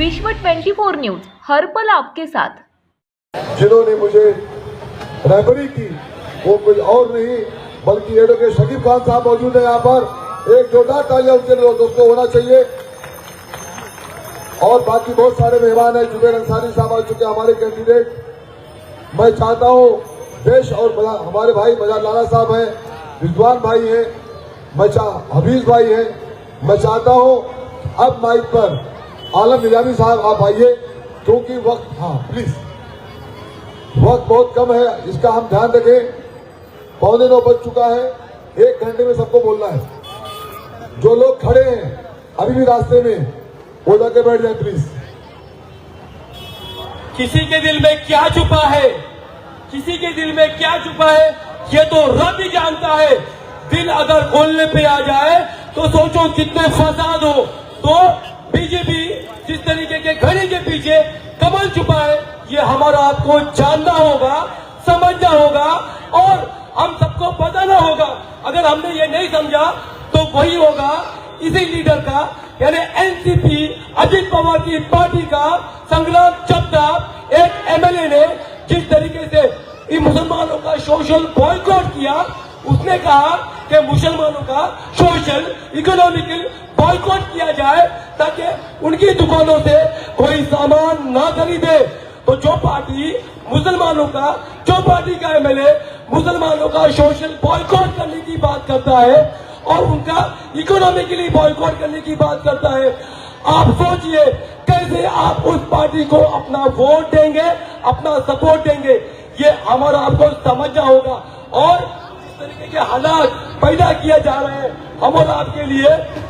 विश्व 24 न्यूज हर पल आपके साथ। जिन्होंने मुझे रहबरी की वो कोई और नहीं बल्कि एडवोकेट शकीब खान साहब मौजूद है यहाँ पर। एक जोरदार तालियां उनके लिए दोस्तों होना चाहिए। और बाकी बहुत सारे मेहमान हैं। जुबैर अंसारी साहब आ चुके हैं हमारे कैंडिडेट। मैं चाहता हूँ देश और हमारे भाई बजाज लाला साहब हैं, रिजवान भाई हैं, हफीज भाई हैं। मैं चाहता हूँ अब माइक पर आलम निजामी साहब आप आइए, क्योंकि वक्त प्लीज वक्त बहुत कम है, इसका हम ध्यान रखें। 8:45 बज चुका है, 1 घंटे में सबको बोलना है। जो लोग खड़े हैं अभी भी रास्ते में वो जाके बैठ जाए प्लीज। किसी के दिल में क्या छुपा है, किसी के दिल में क्या छुपा है ये तो रब ही जानता है। दिल अगर खोलने पे आ जाए तो सोचो कितने फसाद हो। तो बीजेपी जिस तरीके के घड़ी के पीछे कमल छुपा है ये हमारा आपको जानना होगा, समझना होगा और हम सबको बताना होगा। अगर हमने ये नहीं समझा तो वही होगा इसी लीडर का यानी एनसीपी अजित पवार की पार्टी का संग्राम जगताप एक एमएलए ने जिस तरीके से इन मुसलमानों का सोशल बॉयकॉट किया, उसने कहा कि मुसलमानों का सोशल इकोनॉमिकल बॉयकॉट किया जाए ताकि उनकी दुकानों से कोई सामान ना खरीदे। तो जो पार्टी मुसलमानों का, जो पार्टी का एमएलए मुसलमानों का सोशल बॉयकॉट करने की बात करता है और उनका इकोनॉमिकली बॉयकॉट करने की बात करता है, आप सोचिए कैसे आप उस पार्टी को अपना वोट देंगे, अपना सपोर्ट देंगे। ये हमारा आपको समझना होगा। और इस तरीके के हालात पैदा किए जा रहे हैं हम और आपके लिए,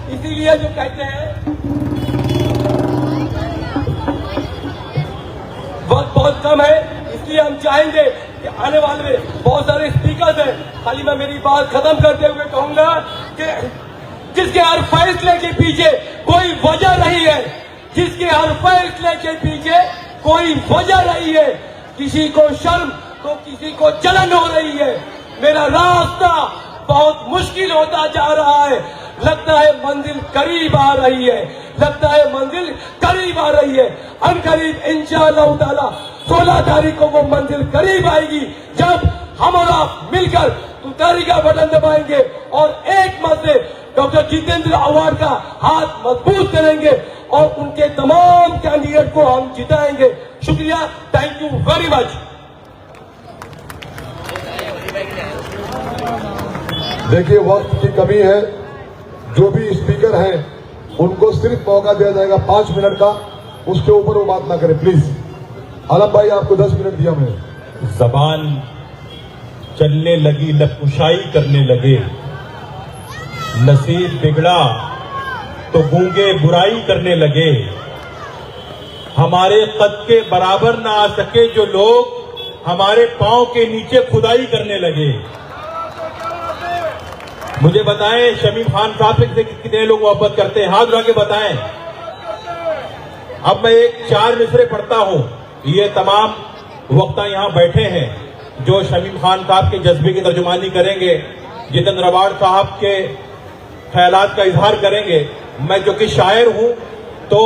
इसीलिए जो कहते हैं वक्त बहुत कम है, इसलिए हम चाहेंगे कि आने वाले में बहुत सारे स्पीकर्स हैं। खाली मैं मेरी बात खत्म करते हुए कहूंगा कि जिसके हर फैसले के पीछे कोई वजह नहीं है, जिसके हर फैसले के पीछे कोई वजह नहीं है, किसी को शर्म तो किसी को जलन हो रही है। मेरा रास्ता बहुत मुश्किल होता जा रहा है, लगता है मंजिल करीब आ रही है, लगता है मंजिल करीब आ रही है। अनकरीब इंशाअल्लाह ताला 16 तारीख को वो मंजिल करीब आएगी जब हम और आप मिलकर तुतारी का बटन दबाएंगे और एक मत से डॉक्टर जितेंद्र अवार्ड का हाथ मजबूत करेंगे और उनके तमाम कैंडिडेट को हम जिताएंगे। शुक्रिया, थैंक यू वेरी मच। देखिए वक्त की कमी है, जो भी स्पीकर हैं उनको सिर्फ मौका दिया जाएगा 5 मिनट का, उसके ऊपर वो बात ना करें प्लीज। आलम भाई आपको 10 मिनट दिया मैंने। जबान चलने लगी, लकुशाई करने लगे, नसीब बिगड़ा तो गूंगे बुराई करने लगे। हमारे कद के बराबर ना आ सके जो लोग हमारे पांव के नीचे खुदाई करने लगे। मुझे बताएं शमीम खान साहब से कितने लोग मोहब्बत करते हैं, हाथ उठा के बताएं। अब मैं एक 4 मिसरे पढ़ता हूं। ये तमाम वक्ता यहां बैठे हैं जो शमीम खान साहब के जज्बे की तर्जुमानी करेंगे, जितेंद्र अवार्ड साहब के ख्यालात का इजहार करेंगे। मैं जो कि शायर हूं तो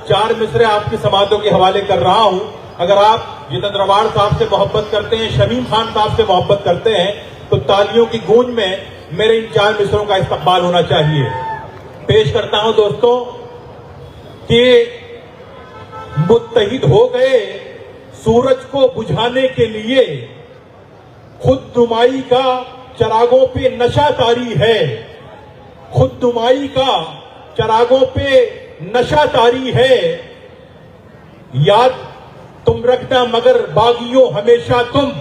4 मिसरे आपकी समातों के हवाले कर रहा हूं। अगर आप जितेंद्र अवार्ड साहब से मोहब्बत करते हैं, शमीम खान साहब से मोहब्बत करते हैं तो तालियों की गूंज में मेरे इन 4 मिसरों का इस्तकबाल होना चाहिए। पेश करता हूं दोस्तों कि मुत्तहिद हो गए सूरज को बुझाने के लिए, खुद नुमाई का चरागों पे नशा तारी है, खुद नुमाई का चरागों पे नशा तारी है। याद तुम रखना मगर बागियों हमेशा तुम,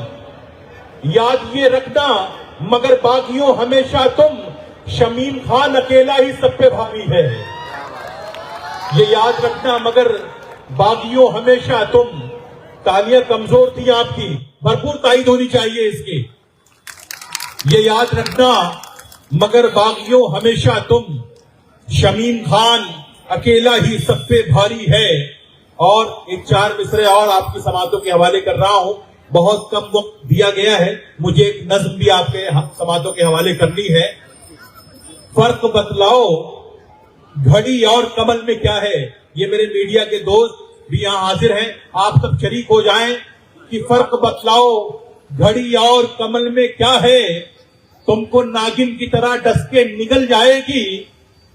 याद ये रखना मगर बागियों हमेशा तुम, शमीम खान अकेला ही सब पे भारी है। ये याद रखना मगर बागियों हमेशा तुम। तालियां कमजोर थी आपकी, भरपूर ताईद होनी चाहिए इसकी। ये याद रखना मगर बागियों हमेशा तुम, शमीम खान अकेला ही सब पे भारी है। और एक 4 मिसरे और आपकी समातों के हवाले कर रहा हूं। बहुत कम वक्त दिया गया है, मुझे एक नज्म भी आपके समातों के हवाले करनी है। फर्क बतलाओ घड़ी और कमल में क्या है, ये मेरे मीडिया के दोस्त भी यहाँ हाजिर हैं, आप सब शरीक हो जाएं कि फर्क बतलाओ घड़ी और कमल में क्या है, तुमको नागिन की तरह डस के निकल जाएगी।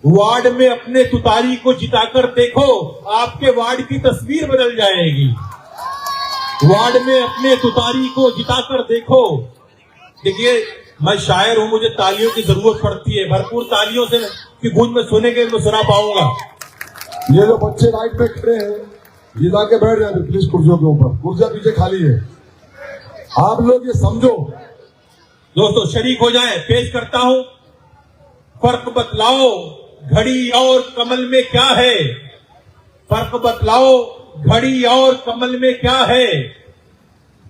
वार्ड में अपने तुतारी को जिताकर देखो, आपके वार्ड की तस्वीर बदल जाएगी। वार्ड में अपने तुतारी को जिताकर देखो। देखिए, मैं शायर हूं, मुझे तालियों की जरूरत पड़ती है, भरपूर तालियों से की गूंज में सुने के मैं सुना पाऊंगा। ये जो बच्चे राइट में खड़े हैं, ये जाके बैठ जाए प्लीज कुर्सियों के ऊपर, कुर्सियां पीछे खाली है। आप लोग ये समझो दोस्तों, शरीक हो जाए। पेश करता हूं, फर्क बतलाओ घड़ी और कमल में क्या है, फर्क बतलाओ घड़ी और कमल में क्या है,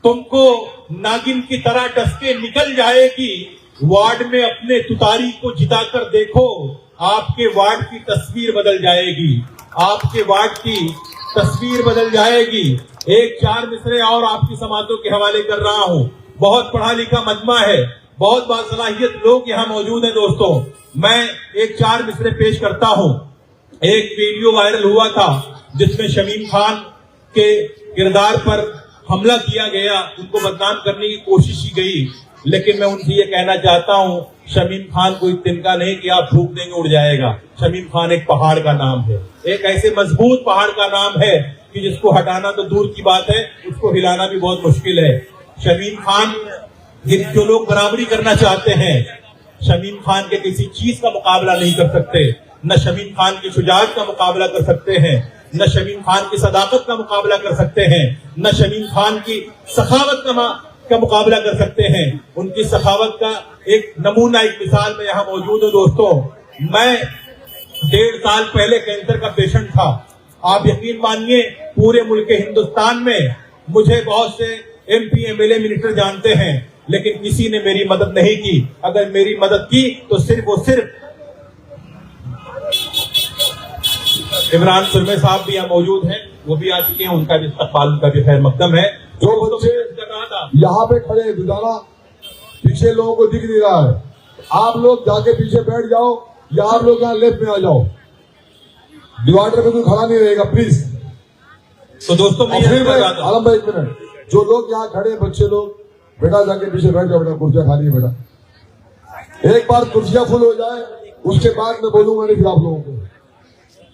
तुमको नागिन की तरह डस के निकल जाएगी। वार्ड में अपने तुतारी को जिताकर देखो, आपके वार्ड की तस्वीर बदल जाएगी, आपके वार्ड की तस्वीर बदल जाएगी। एक चार मिसरे और आपकी समातों के हवाले कर रहा हूं। बहुत पढ़ा लिखा मजमा है, बहुत बासलाहियत लोग यहां मौजूद हैं। दोस्तों, मैं एक चार मिसरे पेश करता हूं। एक वीडियो वायरल हुआ था जिसमें शमीम खान के किरदार पर हमला किया गया, उनको बदनाम करने की कोशिश की गई। लेकिन मैं उनसे ये कहना चाहता हूं, शमीम खान कोई तिनका नहीं कि आप फूंक देंगे उड़ जाएगा। शमीम खान एक पहाड़ का नाम है, एक ऐसे मजबूत पहाड़ का नाम है कि जिसको हटाना तो दूर की बात है, उसको हिलाना भी बहुत मुश्किल है। शमीम खान, जो लोग बराबरी करना चाहते हैं, शमीम खान के किसी चीज का मुकाबला नहीं कर सकते। न शमीम खान की शुजाअत का मुकाबला कर सकते हैं, न शमीम खान की सदाकत का मुकाबला कर सकते हैं, न शमीम खान की सखावत का मुकाबला कर सकते हैं। उनकी सखावत का एक नमूना, एक मिसाल में यहाँ मौजूद हूँ। दोस्तों, मैं 1.5 साल पहले कैंसर का पेशेंट था। आप यकीन मानिए, पूरे मुल्क हिंदुस्तान में मुझे बहुत से MP, MLA, मिनिस्टर जानते हैं, लेकिन किसी ने मेरी मदद नहीं की। अगर मेरी मदद की तो सिर्फ और सिर्फ इमरान सुरमे साहब भी यहाँ मौजूद हैं, वो भी आ चुके हैं, उनका भी इस्तकबाल, उनका भी खैर मकदम है। जो बच्चे यहाँ पे खड़े हैं, दुदाना पीछे लोगों को दिख नहीं रहा है, आप लोग जाके पीछे बैठ जाओ या आप लोग यहाँ लेफ्ट में आ जाओ, डिवाइडर में कोई खड़ा नहीं रहेगा प्लीज। तो दोस्तों, आलम भाई एक मिनट, जो लोग यहाँ खड़े हैं बच्चे लोग, बेटा जाके पीछे बैठ जाओ, बेटा कुर्सियां खाली है बेटा। एक बार कुर्सियां फुल हो जाए उसके बाद मैं बोलूंगा नहीं फिर आप लोगों को।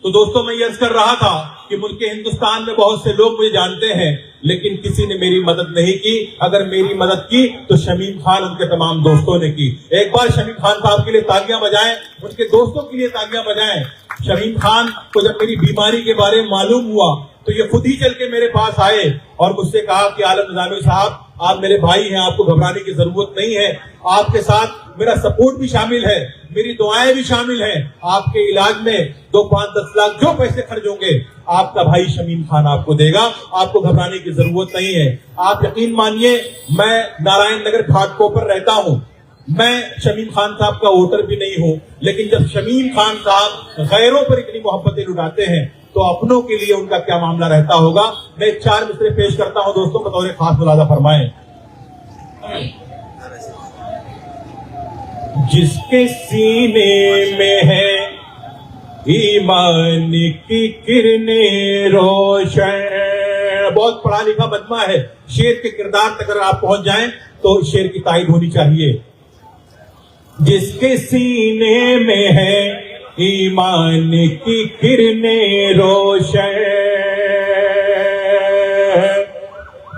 तो दोस्तों, मैं ये अर्ज कर रहा था कि मुल्क हिंदुस्तान में बहुत से लोग मुझे जानते हैं, लेकिन किसी ने मेरी मदद नहीं की। अगर मेरी मदद की तो शमीम खान, उनके तमाम दोस्तों ने की। एक बार शमीम खान साहब के लिए तालियां बजाएं, उनके दोस्तों के लिए तालियां बजाएं। शमीम खान को जब मेरी बीमारी के बारे में मालूम हुआ तो ये खुद ही चल के मेरे पास आए और मुझसे कहा कि आलम निजामी साहब, आप मेरे भाई हैं, आपको घबराने की जरूरत नहीं है, आपके साथ मेरा सपोर्ट भी शामिल है, मेरी दुआएं भी शामिल हैं। आपके इलाज में 2, 5, 10 लाख जो पैसे खर्च होंगे, आपका भाई शमीम खान आपको देगा, आपको घबराने की जरूरत नहीं है। आप यकीन मानिए, मैं नारायण नगर घाटकोपर रहता हूं, मैं शमीम खान साहब का वोटर भी नहीं हूं, लेकिन जब शमीम खान साहब गैरों पर इतनी मोहब्बतें लुटाते हैं तो अपनों के लिए उनका क्या मामला रहता होगा। मैं 4 मिसरे पेश करता हूं दोस्तों, बतौर खास मुलादा फरमाएं। जिसके सीने में है ईमान की किरणें रोशन, बहुत पढ़ा लिखा मजमा है। शेर के किरदार तक अगर आप पहुंच जाएं तो शेर की तारीफ होनी चाहिए। जिसके सीने में है ईमान की किरणें रोशन,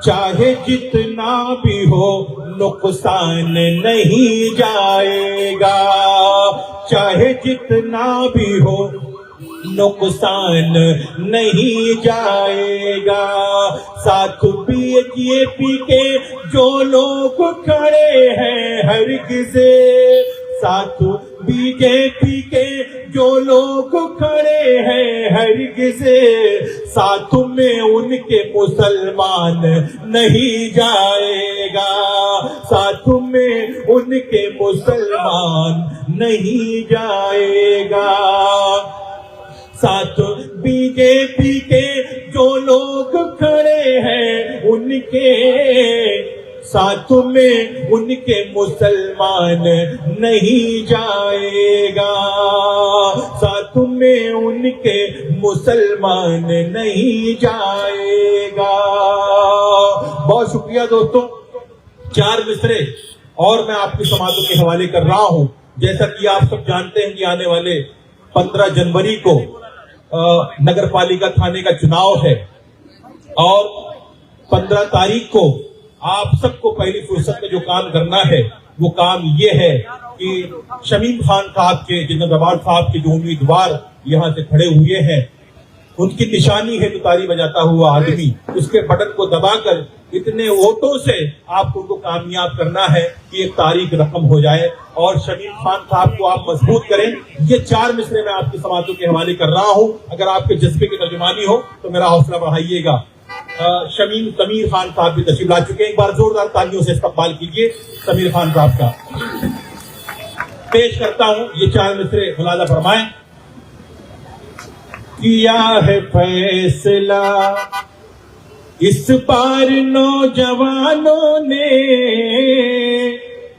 चाहे जितना भी हो नुकसान नहीं जाएगा, चाहे जितना भी हो नुकसान नहीं जाएगा। साथ बीजेपी के जो लोग खड़े हैं हरगिज़, साथ बीजेपी के जो लोग खड़े हैं हरगिज़, साथ में उनके मुसलमान नहीं जाएगा, साथ में उनके मुसलमान नहीं जाएगा। साथ बीजेपी के जो लोग खड़े हैं उनके साथ में उनके मुसलमान नहीं जाएगा, साथ में उनके मुसलमान नहीं जाएगा। बहुत शुक्रिया दोस्तों। 4 मिसरे और मैं आपकी समातों के हवाले कर रहा हूं। जैसा कि आप सब जानते हैं कि आने वाले 15 जनवरी को नगर पालिका थाने का चुनाव है और 15 तारीख को आप सबको पहली फुर्सत में जो काम करना है वो काम ये है कि शमीम खान साहब के, जिन्नाबाद साहब के जो उम्मीदवार यहां से खड़े हुए हैं, उनकी निशानी है तुतारी बजाता हुआ आदमी, उसके बटन को दबाकर इतने वोटों से आपको उनको कामयाब करना है कि एक तारीख रकम हो जाए और शमीम खान साहब को आप मजबूत करें। ये 4 मिसरे मैं आपकी समातों के हवाले कर रहा हूं। अगर आपके जज्बे की तर्जुमानी हो तो मेरा हौसला बढ़ाइएगा। शमीम समीर खान साहब भी तशरीफ ला चुके हैं। एक बार जोरदार तालियों से इस्तकबाल कीजिए समीर खान साहब का। पेश करता हूं ये 4 मिसरे, मुलाजा फरमाएं। किया है फैसला इस बार नौजवानों ने,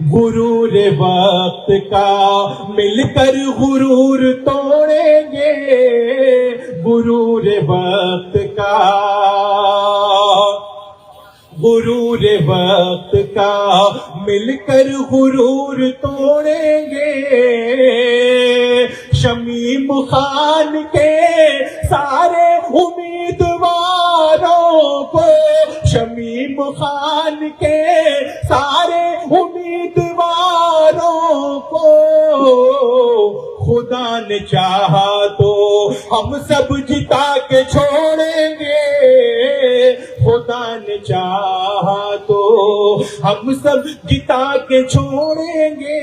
गुरूर वक्त का मिलकर गुरूर तोड़ेंगे, गुरूर वक्त का, गुरूर वक्त का मिलकर गुरूर तोड़ेंगे। शमीम खान के सारे उम्मीदवारों को, शमीम खान के सारे उम्मीदवारों को खुदा ने चाहा तो हम सब जिता के छोड़ेंगे, खुदा ने चाहा तो हम सब जिता के छोड़ेंगे,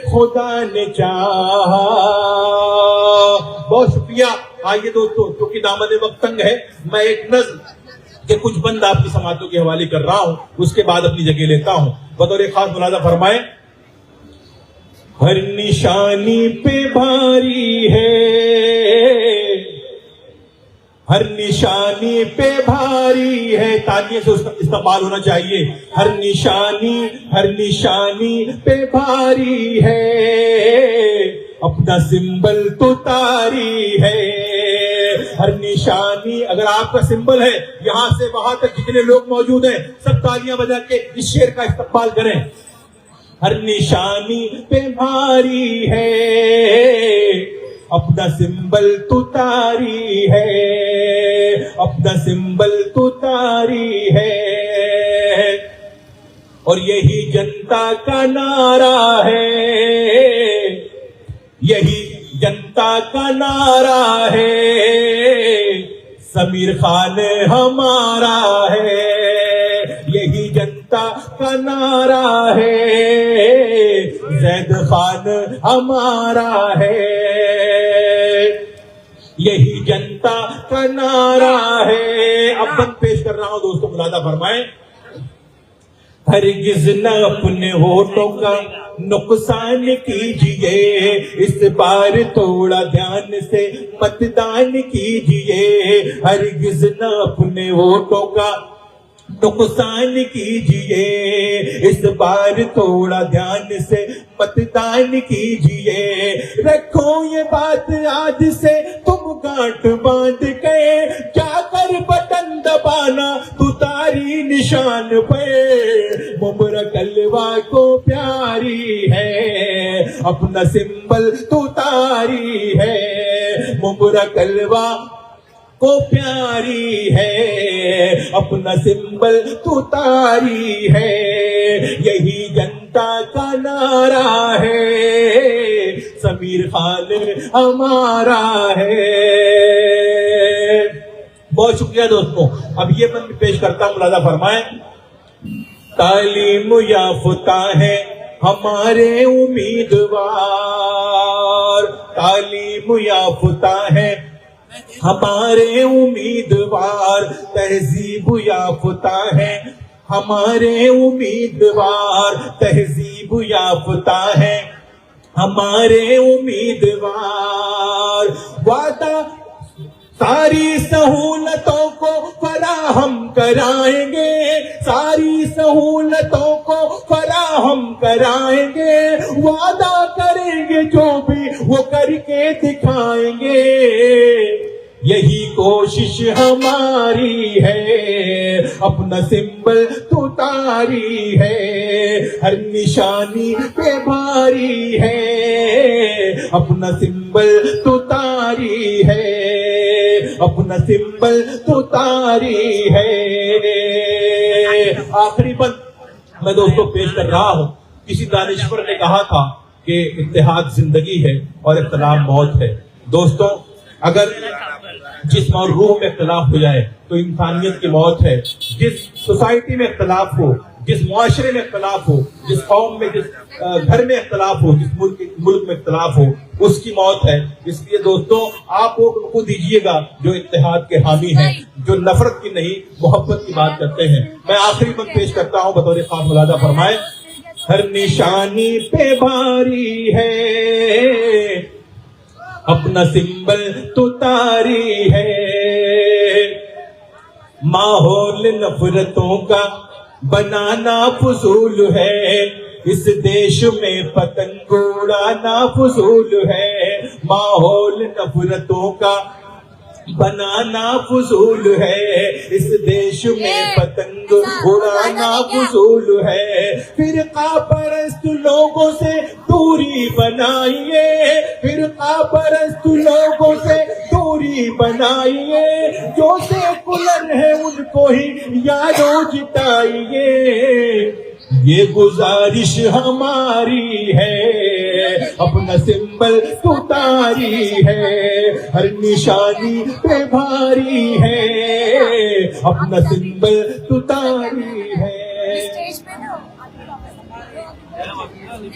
खुदा ने चाहा। बहुत शुक्रिया। आइए दोस्तों, क्योंकि दामद वक्त तंग है, मैं एक नज़्म के कुछ बंद आपकी समातों के हवाले कर रहा हूं, उसके बाद अपनी जगह लेता हूं। बतौर खास मुलाजा फरमाए। हर निशानी पे भारी है, हर निशानी पे भारी है, तालियों से उसका इस्तेमाल होना चाहिए। हर निशानी पे भारी है, अपना सिंबल तो तारी है। हर निशानी, अगर आपका सिंबल है, यहां से वहां तक जितने लोग मौजूद हैं सब तालियां बजा के इस शेर का इस्तेमाल करें। हर निशानी पे भारी है, अपना सिंबल तो तारी है, अपना सिंबल तो तारी है। और यही जनता का नारा है, यही जनता का नारा है। समीर खान हमारा है, यही जनता का नारा है। जैद खान हमारा है, यही जनता का नारा है। अब बंद पेश कर रहा हूं दोस्तों, मुलाजा फरमाएं। हरगिज न अपने होठों का नुकसान कीजिए, इस बार थोड़ा ध्यान से मतदान कीजिए। हरगिज न अपने होठों का नुकसान कीजिए, इस बार थोड़ा ध्यान से मतदान कीजिए। रखो ये बात आज से तुम गांठ बांध के, जाकर बटन दबाना तुतारी निशान पे। मुबारक कलवा को प्यारी है, अपना सिंबल तुतारी है। मुबारक कलवा को प्यारी है, अपना सिंबल तुतारी है। यही जनता का नारा है, समीर खान हमारा है। बहुत शुक्रिया दोस्तों। अब ये मैं पेश करता हूं, मुलाजा फरमाएं। तालीम याफ्ता है हमारे उम्मीदवार, तालीम याफ्ता है हमारे उम्मीदवार। तहजीब याफ्ता है हमारे उम्मीदवार, तहजीब याफ्ता है हमारे उम्मीदवार। वादा सारी सहूलतों को फराहम कराएंगे, सारी सहूलतों को फराहम कराएंगे, वादा करेंगे जो भी वो करके दिखाएंगे। यही कोशिश हमारी है, अपना सिंबल तो तारी है, हर निशानी पे भारी है, अपना सिंबल तो तारी है, अपना सिंबल तो तारी है। आखिरी बंद मैं दोस्तों पेश कर रहा हूं। किसी दानिश्वर ने कहा था कि इत्तेहाद जिंदगी है और इख्तिलाफ मौत है। दोस्तों, अगर जिस्म और रूह में इख्तिलाफ हो जाए तो इंसानियत की मौत है। जिस सोसाइटी में इख्तिलाफ हो, जिस मुआशरे में इख्तिलाफ हो, जिस कौम में, जिस घर में इख्तिलाफ हो, जिस मुल्क में इख्तिलाफ हो, उसकी मौत है। इसलिए दोस्तों, आप वो उनको दीजिएगा जो इत्तेहाद के हामी हैं, जो नफरत की नहीं मोहब्बत की बात करते हैं। मैं आखिरी बंद पेश करता हूं, बतौर खास मुलाजा फरमाए। हर निशानी पे भारी है, अपना सिंबल तो तारी है, माहौल नफरतों का बनाना फजूल है, इस देश में पतंग उड़ाना फजूल है, माहौल नफरतों का बनाना फजूल है, इस देश में पतंग उड़ाना फजूल है। फिरका परस्त लोगों से दूरी बनाइए, फिरका परस्त लोगों से दूरी बनाइए, जो सेकुलर है उनको ही यादों जिताइए। ये गुजारिश हमारी है, अपना सिंबल तो तारी है, हर निशानी पे भारी है, अपना सिंबल तो तारी है।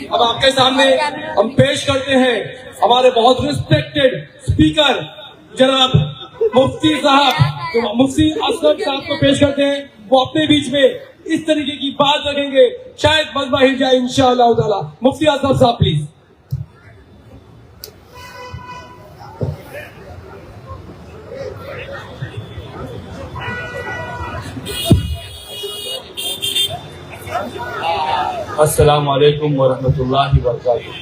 अब आपके सामने हम पेश करते हैं हमारे बहुत रिस्पेक्टेड स्पीकर जनाब मुफ्ती साहब, मुफ्ती असलम साहब को पेश करते हैं। वो अपने बीच में इस तरीके की बात रखेंगे, शायद मजमा हिल जाए इंशाअल्लाह ताला। मुफ्ती असलम साहब प्लीज। अस्सलामु अलैकुम वरहमतुल्लाहि वबरकातुहू।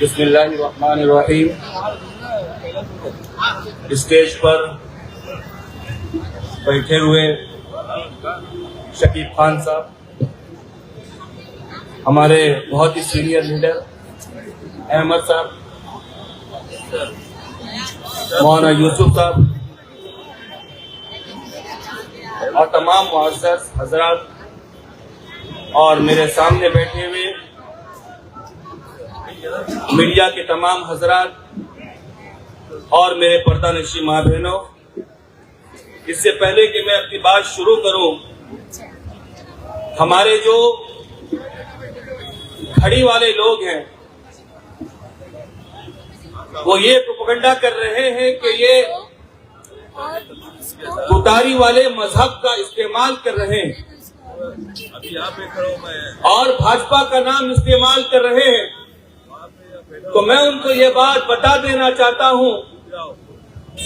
बिस्मिल्लाहिर्रहमानिर्रहीम। स्टेज पर बैठे हुए शकीब खान साहब, हमारे बहुत ही सीनियर लीडर अहमद साहब, मौलाना यूसुफ साहब और तमाम मुअज़्ज़ज़ हज़रात और मेरे सामने बैठे हुए मीडिया के तमाम हज़रात और मेरे पर्दानशी माँ बहनों, इससे पहले कि मैं अपनी बात शुरू करूं, हमारे जो घड़ी वाले लोग हैं वो ये प्रोपेगेंडा कर रहे हैं कि ये तुतारी वाले मजहब का इस्तेमाल कर रहे हैं और भाजपा का नाम इस्तेमाल कर रहे हैं। तो मैं उनको ये बात बता देना चाहता हूं,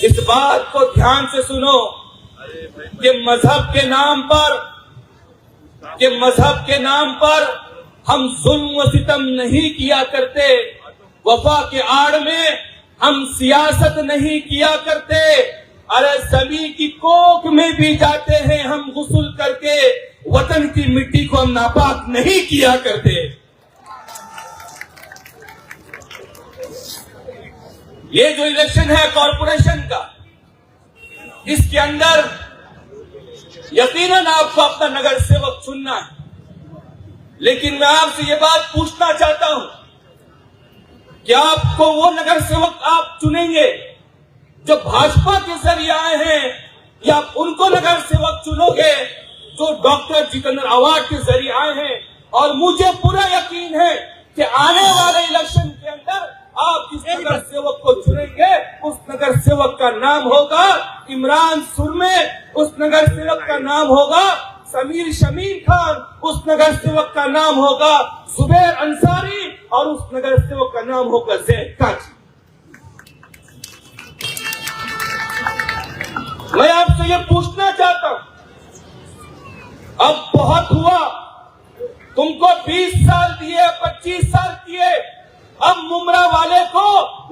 इस बात को ध्यान से सुनो कि मजहब के नाम पर हम जुल्म व सितम नहीं किया करते, वफा के आड़ में हम सियासत नहीं किया करते। अरे सभी की कोख में भी जाते हैं हम गुस्ल करके, वतन की मिट्टी को हम नापाक नहीं किया करते। ये जो इलेक्शन है कॉरपोरेशन का, इसके अंदर यकीनन आपको अपना नगर सेवक चुनना है, लेकिन मैं आपसे ये बात पूछना चाहता हूं कि आपको वो नगर सेवक आप चुनेंगे जो भाजपा के जरिए आए हैं, या आप उनको नगर सेवक चुनोगे जो डॉक्टर जितेंद्र अवार्ड के जरिए आए हैं? और मुझे पूरा यकीन है कि आने वाले इलेक्शन के अंदर आप जिस नगर सेवक को चुनेंगे उस नगर सेवक का नाम होगा इमरान सुरमे, उस नगर सेवक का नाम होगा समीर शमीर खान, उस नगर सेवक का नाम होगा जुबैर अंसारी और उस नगर सेवक का नाम होगा जैद काजी। मैं आपसे ये पूछना चाहता हूं, अब बहुत हुआ, तुमको 20 साल दिए, 25 साल दिए, अब मुमरा वाले को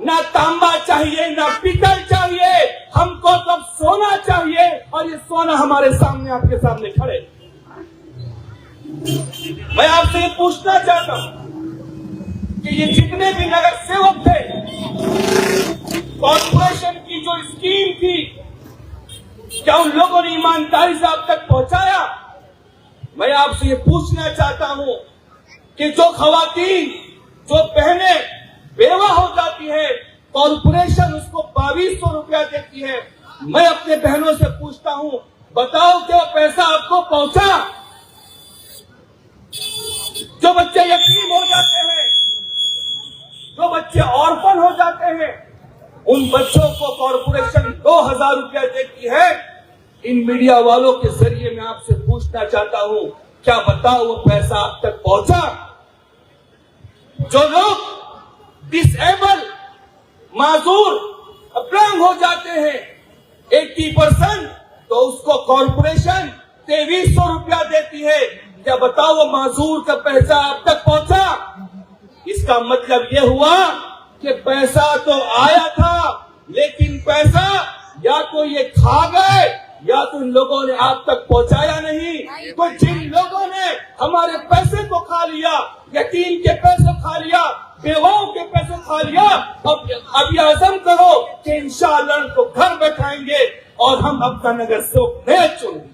ना तांबा चाहिए ना पीतल चाहिए, हमको तो अब सोना चाहिए, और ये सोना हमारे सामने, आपके सामने खड़े। मैं आपसे ये पूछना चाहता हूं कि ये जितने भी नगर सेवक थे, कॉर्पोरेशन की जो स्कीम थी, क्या उन लोगों ने ईमानदारी से आप तक पहुंचाया? मैं आपसे ये पूछना चाहता हूं कि जो खवातीन, जो बहनें बेवा हो जाती है, कॉर्पोरेशन उसको 2200 रुपया देती है, मैं अपने बहनों से पूछता हूं, बताओ कि वो पैसा आपको पहुंचा? जो बच्चे यतीम हो जाते हैं, जो बच्चे ऑर्फन हो जाते हैं, उन बच्चों को कॉर्पोरेशन 2000 रुपया देती है। इन मीडिया वालों के जरिए मैं आपसे पूछना चाहता हूं, क्या बताओ वो पैसा आप तक पहुंचा? जो लोग डिसेबल, माजूर, अपंग हो जाते हैं 80%, तो उसको कॉर्पोरेशन 2300 रुपया देती है। क्या बताओ वो माजूर का पैसा आप तक पहुंचा? इसका मतलब ये हुआ कि पैसा तो आया था, लेकिन पैसा या तो ये खा गए या तो इन लोगों ने आप तक पहुंचाया नहीं। तो जिन लोगों ने हमारे पैसे को खा लिया, यतीम के पैसे खा लिया, बेवाओं के पैसे खा लिया, अब ये आज़म करो कि इंशाअल्लाह उनको घर बैठाएंगे और हम अपना नगर सेवक नया चुनेंगे।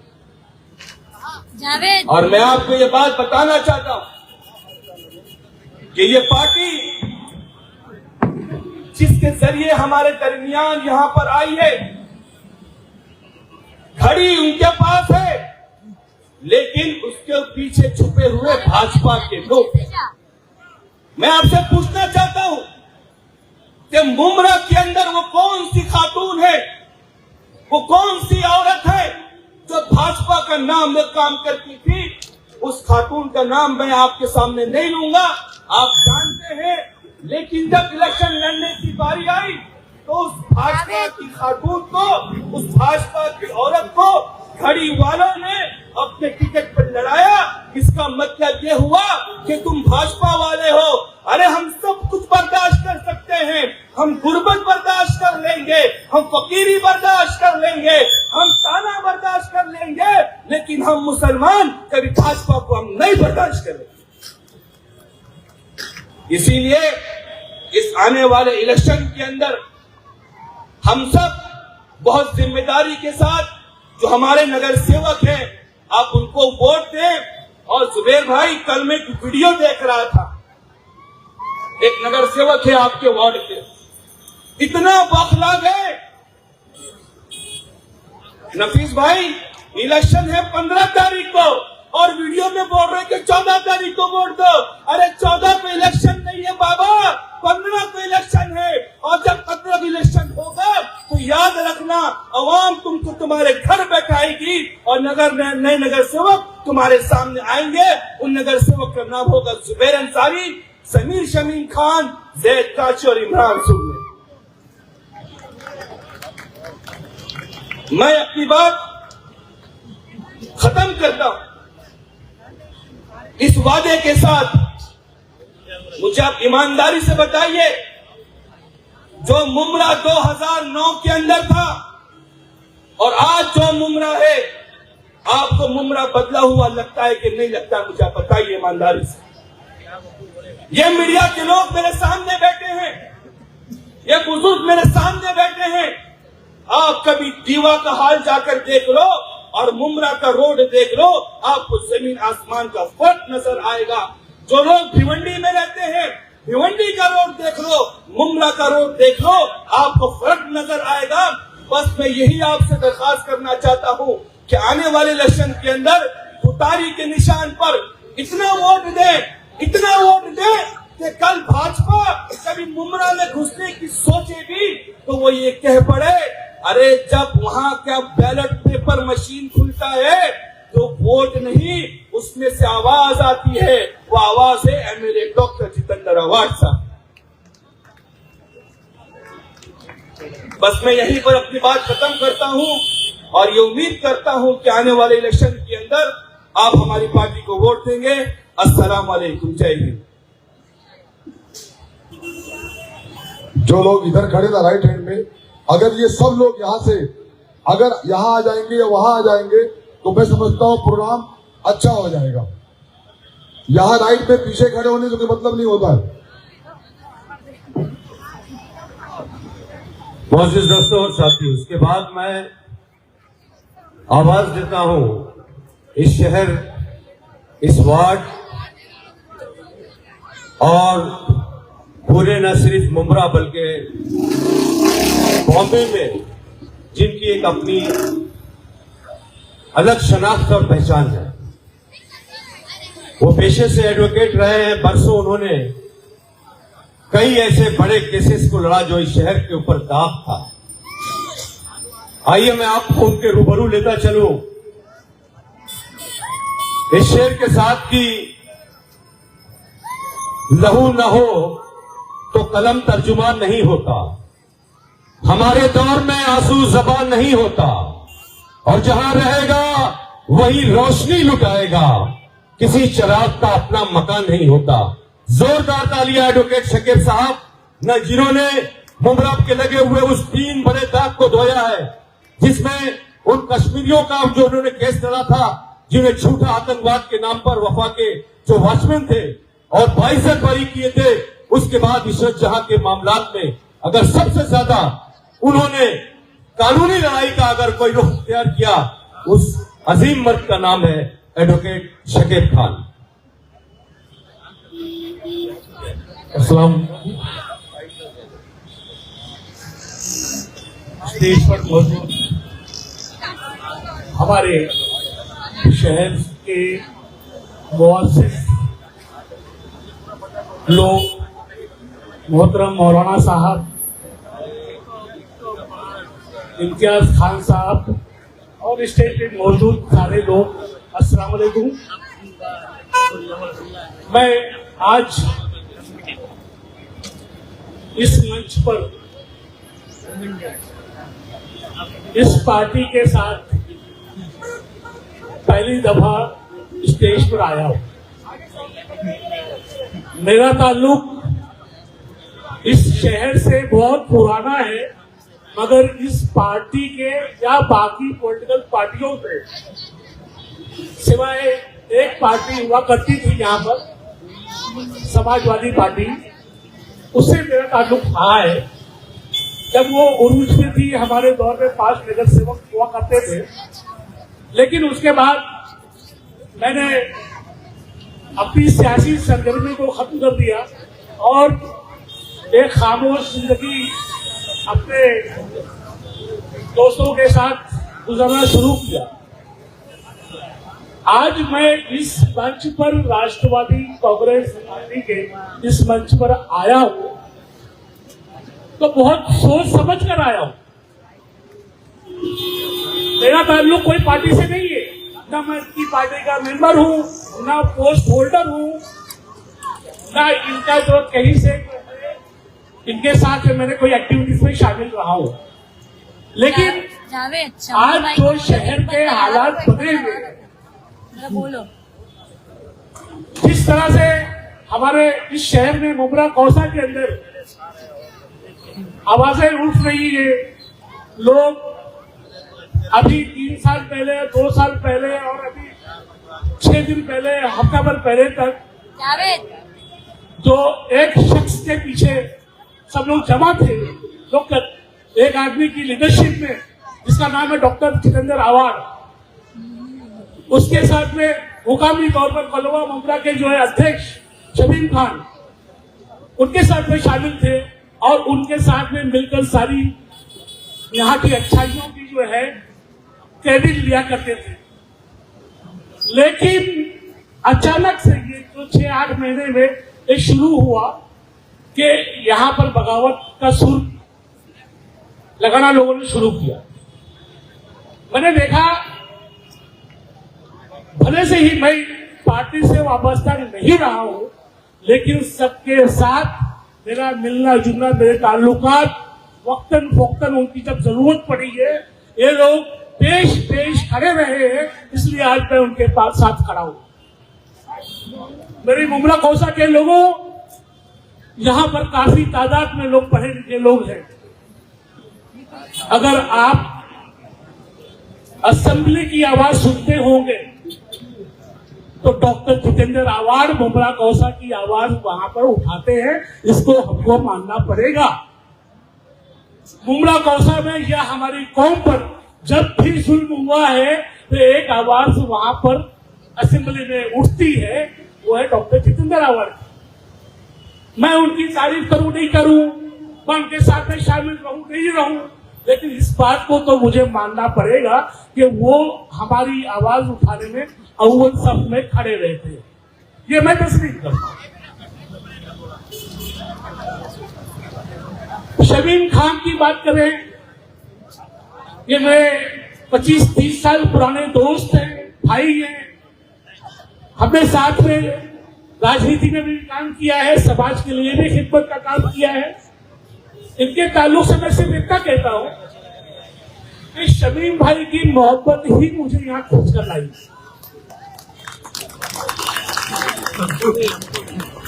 और मैं आपको ये बात बताना चाहता हूं कि ये पार्टी जिसके जरिए हमारे दरमियान यहां पर आई है, घड़ी उनके पास है, लेकिन उसके पीछे छुपे हुए भाजपा के लोग। मैं आपसे पूछना चाहता हूं कि मुमरा के अंदर वो कौन सी खातून है, वो कौन सी औरत है जो भाजपा का नाम में काम करती थी? उस खातून का नाम मैं आपके सामने नहीं लूंगा, आप जानते हैं। लेकिन जब इलेक्शन लड़ने की बारी आई तो उस भाजपा की खातून को, उस भाजपा की औरत को घड़ी वालों ने अपने टिकट पर लड़ाया। इसका मतलब ये हुआ कि तुम भाजपा वाले हो, अरे हम सब कुछ बर्दाश्त कर सकते हैं, हम गुर्बत बर्दाश्त कर लेंगे, हम फकीरी बर्दाश्त कर लेंगे, हम ताना बर्दाश्त कर लेंगे, लेकिन हम मुसलमान कभी भाजपा को हम नहीं बर्दाश्त करेंगे। इसीलिए इस आने वाले इलेक्शन के अंदर हम सब बहुत जिम्मेदारी के साथ, जो हमारे नगर सेवक हैं, आप उनको वोट दें। और जुबेर भाई, कल मैं एक वीडियो देख रहा था, एक नगर सेवक है आपके वार्ड के, इतना बौखला गए। नफीस भाई, इलेक्शन है 15 तारीख को और वीडियो में बोल रहे कि 14 तारीख को वोट दो। अरे 14 को इलेक्शन नहीं है बाबा, 15 को इलेक्शन है। और जब 15 को इलेक्शन होगा तो याद रखना, अवाम तुमको तुम्हारे घर बैठाएगी और नए नगर सेवक तुम्हारे सामने आएंगे। उन नगर सेवक का नाम होगा जुबैर अंसारी, समीर शमीम खान, जैद काची और इमरान सुन्नी। मैं अपनी बात खत्म करता हूं इस वादे के साथ। मुझे आप ईमानदारी से बताइए, जो मुमरा 2009 के अंदर था और आज जो मुमरा है, आपको मुमरा बदला हुआ लगता है कि नहीं लगता? मुझे आप बताइए ईमानदारी से। ये मीडिया के लोग मेरे सामने बैठे हैं, ये बुजुर्ग मेरे सामने बैठे हैं। आप कभी दीवा का हाल जाकर देख लो और मुमरा का रोड देख लो, आपको जमीन आसमान का फर्क नजर आएगा। जो लोग भिवंडी में रहते हैं, भिवंडी का रोड देख लो, मुमरा का रोड देख लो, आपको फर्क नजर आएगा। बस मैं यही आपसे दरखास्त करना चाहता हूं कि आने वाले इलेक्शन के अंदर खुतारी के निशान पर इतना वोट दें कि कल भाजपा कभी मुमरा में घुसने की सोचे भी तो वो ये कह पड़े, अरे जब वहां का बैलेट पेपर मशीन खुलता है तो वोट नहीं, उसमें से आवाज आती है, वो आवाज है एमएलए डॉक्टर जितेंद्र अवार्ड साहब। बस मैं यहीं पर अपनी बात खत्म करता हूं। और ये उम्मीद करता हूं कि आने वाले इलेक्शन के अंदर आप हमारी पार्टी को वोट देंगे। अस्सलाम वालेकुम, जय हिंद। जो लोग इधर खड़े ना राइट हैंड में, अगर ये सब लोग यहाँ से अगर यहाँ आ जाएंगे या वहां आ जाएंगे तो मैं समझता हूँ प्रोग्राम अच्छा हो जाएगा। यहाँ राइट में पीछे खड़े होने से कोई मतलब नहीं होता है। मोअज़्ज़िज़ दोस्तों और साथियों, उसके बाद मैं आवाज देता हूं इस शहर, इस वार्ड और पूरे न सिर्फ मुंब्रा बल्कि बॉम्बे में जिनकी एक अपनी अलग शनाख्त और पहचान है। वो पेशे से एडवोकेट रहे हैं, बरसों उन्होंने कई ऐसे बड़े केसेस को लड़ा जो इस शहर के ऊपर दाग था। आइए मैं आपको उनके रूबरू लेता चलूं। इस शेर के साथ की लहू न हो तो कलम तर्जुमान नहीं होता, हमारे दौर में आंसू ज़बान नहीं होता, और जहां रहेगा वही रोशनी लुटाएगा, किसी चिराग का अपना मकान नहीं होता। जोरदार तालियां एडवोकेट शकीर साहब न, जिन्होंने मुंब्रा के लगे हुए उस 3 बड़े दाग को धोया है, जिसमें उन कश्मीरियों का जो उन्होंने केस लड़ा था, जिन्हें झूठा आतंकवाद के नाम पर वफा के जो वॉचमैन थे और 22 बरी किए थे। उसके बाद इशरत जहां के मामलात में अगर सबसे ज्यादा उन्होंने कानूनी लड़ाई का अगर कोई रुख इख्तियार किया, उस अजीम मर्द का नाम है एडवोकेट शकीर खान। अस्सलाम। स्टेज पर मौजूद हमारे शहर के मुअज़्ज़िज़ लोग, मोहतरम मौलाना साहब, इम्तियाज खान साहब और स्टेज पे मौजूद सारे लोग, अस्सलाम वालेकुम। मैं आज इस मंच पर इस पार्टी के साथ पहली दफा स्टेज पर आया हूं। मेरा ताल्लुक इस शहर से बहुत पुराना है, मगर इस पार्टी के या बाकी पॉलिटिकल पार्टियों से सिवाय एक पार्टी हुआ करती थी यहाँ पर, समाजवादी पार्टी, उससे मेरा ताल्लुक रहा है। जब वो उरूज में थी, हमारे दौर में 5 नगर सेवक हुआ करते थे, लेकिन उसके बाद मैंने अपनी सियासी सरगर्मी को खत्म कर दिया और एक खामोश जिंदगी अपने दोस्तों के साथ गुजारना शुरू किया। आज मैं इस मंच पर, राष्ट्रवादी कांग्रेस पार्टी के इस मंच पर आया हूं तो बहुत सोच समझ कर आया हूं। मेरा ताल्लुक कोई पार्टी से नहीं है, ना मैं इनकी पार्टी का मेंबर हूं, ना पोस्ट होल्डर हूं, ना इनका जो कहीं से इनके साथ मैंने कोई एक्टिविटीज में शामिल रहा हूं। लेकिन आज जो शहर के हालात बने हुए, बोलो, जिस तरह से हमारे इस शहर में मुंब्रा कौसा के अंदर आवाजें उठ रही है, लोग अभी 3 साल पहले, 2 साल पहले और अभी 6 दिन पहले, हफ्ता भर पहले तक जो एक शख्स के पीछे सब लोग जमा थे, डॉक्टर एक आदमी की लीडरशिप में जिसका नाम है डॉक्टर जितेंद्र आवाड, उसके साथ में मुकामी तौर पर कलवा मुंब्रा के जो है अध्यक्ष शमीम खान, उनके साथ में शामिल थे और उनके साथ में मिलकर सारी यहाँ की अच्छाइयों की जो है क्रेडिट लिया करते थे। लेकिन अचानक से ये जो 6-8 महीने में ये शुरू हुआ कि यहाँ पर बगावत का सुर लगाना लोगों ने शुरू किया। मैंने देखा, भले से ही मैं पार्टी से वाबस्ता नहीं रहा हूं, लेकिन सबके साथ मेरा मिलना जुलना, मेरे ताल्लुकात वक्तन फोक्तन, उनकी जब जरूरत पड़ी है, ये लोग पेश खड़े रहे हैं, इसलिए आज मैं उनके पास साथ खड़ा हूं। मेरी मुमरा कौसा के लोगों, यहां पर काफी तादाद में लोग पढ़े लिखे लोग हैं। अगर आप असेंबली की आवाज सुनते होंगे तो डॉक्टर जितेंद्र अवार्ड मुमरा कौसा की आवाज वहां पर उठाते हैं, इसको हमको मानना पड़ेगा। मुमरा कौसा में या हमारी कौम पर जब भी जुल्म हुआ है तो एक आवाज वहां पर असेंबली में उठती है, वो है डॉक्टर जितेंद्र अवार्ड। मैं उनकी तारीफ करूं नहीं करूं, मैं उनके साथ में शामिल रहूं नहीं रहूं, लेकिन इस बात को तो मुझे मानना पड़ेगा कि वो हमारी आवाज उठाने में अव्वल सफ में खड़े रहते हैं। ये मैं तस्लीम करता हूं। शमीम खान की बात करें, ये मेरे 25-30 साल पुराने दोस्त हैं, भाई हैं। हमने साथ में राजनीति में भी काम किया है, समाज के लिए भी खिदमत का काम किया है। इनके ताल्लुक से मैं सिर्फ इतना कहता हूं कि शमीम भाई की मोहब्बत ही मुझे यहाँ खोज कर लाई,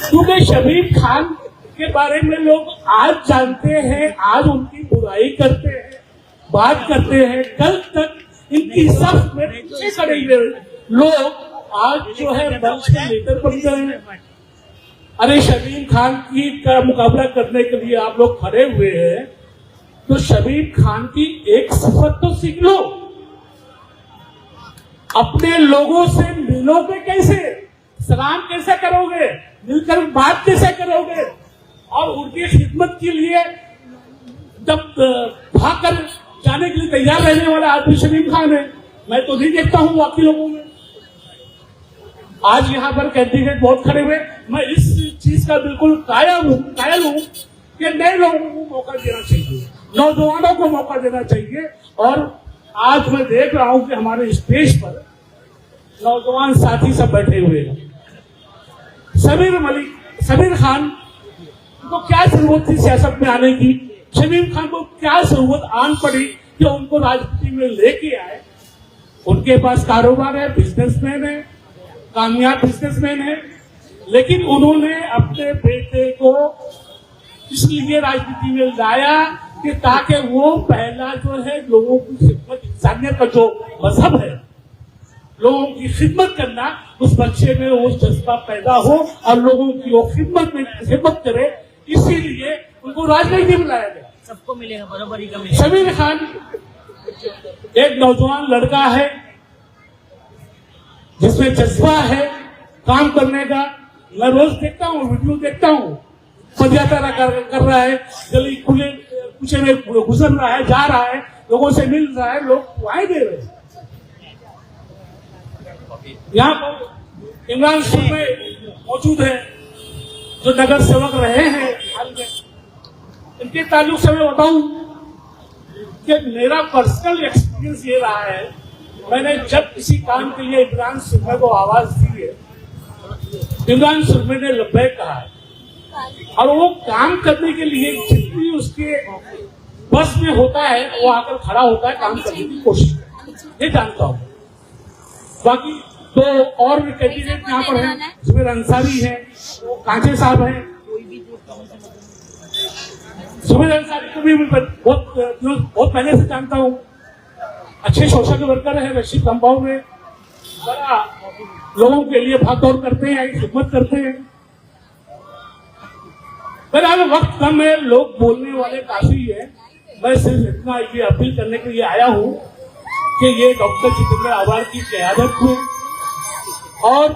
क्योंकि शमीम खान के बारे में लोग आज जानते हैं, आज उनकी बुराई करते हैं, बात करते हैं। कल तक इनकी सख्त में पीछे खड़े हुए लोग आज जो है मंच के लीडर बन गए हैं। अरे शमीम खान की का मुकाबला करने के लिए आप लोग खड़े हुए हैं, तो शमीम खान की एक सिफत तो सीख लो। अपने लोगों से मिलोगे कैसे, सलाम कैसे करोगे, मिलकर बात कैसे करोगे, और उनकी खिदमत के लिए जब भागकर जाने के लिए तैयार रहने वाला आदमी शमीम खान है। मैं तो नहीं देखता हूं बाकी लोगों में। आज यहाँ पर कैंडिडेट बहुत खड़े हुए, मैं इस चीज का बिल्कुल कायल हूं कि नए लोगों को मौका देना चाहिए, नौजवानों को मौका देना चाहिए। और आज मैं देख रहा हूं कि हमारे स्टेज पर नौजवान साथी सब बैठे हुए हैं। समीर खान को क्या जरूरत थी सियासत में आने की, शमीम खान को क्या जरूरत आन पड़ी कि उनको राजनीति में लेके आए। उनके पास कारोबार है, बिजनेसमैन है, कामयाब बिजनेसमैन है, लेकिन उन्होंने अपने बेटे को इसलिए राजनीति में लाया कि ताकि वो पहला जो है लोगों की खिदमत, इंसानियत का जो मजहब है, लोगों की खिदमत करना, उस बच्चे में वो जज्बा पैदा हो और लोगों की वो खिदमत करे। इसीलिए उनको राजनीति में लाया गया। सबको मिलेगा बराबरी का। शमीर खान एक नौजवान लड़का है जिसमें जज्बा है काम करने का। मैं रोज देखता हूँ, वीडियो देखता हूँ, पदयात्रा कर रहा है, गली खुले कुछ में गुजर रहा है, जा रहा है, लोगों से मिल रहा है, लोग दुआएं दे रहे हैं। यहाँ पर इमरान सूबे मौजूद है जो नगर सेवक रहे हैं हाल में। इनके ताल्लुक से मैं बताऊं कि मेरा पर्सनल एक्सपीरियंस ये रहा है, मैंने जब किसी काम के लिए इमरान सुरमे को आवाज दी है, इमरान सुरमे ने लब्बैक कहा है, और वो काम करने के लिए जितनी उसके बस में होता है वो आकर खड़ा होता है, काम करने की कोशिश करता है, ये जानता हूँ। बाकी तो और भी कैंडिडेट यहाँ पर हैं, जुबेर अंसारी है, कांचे साहब हैं। जुबेर अंसारी को भी बहुत पहले से जानता हूँ, अच्छे सोशल वर्कर है, रशीद कंपाउंड में बड़ा लोगों के लिए भाग दौड़ करते हैं, खिदमत करते हैं। बहरहाल वक्त कम है, लोग बोलने वाले काफी है। मैं सिर्फ इतना ये अपील करने के लिए आया हूँ कि ये डॉक्टर जितेंद्र अवार्ड की क़यादत में और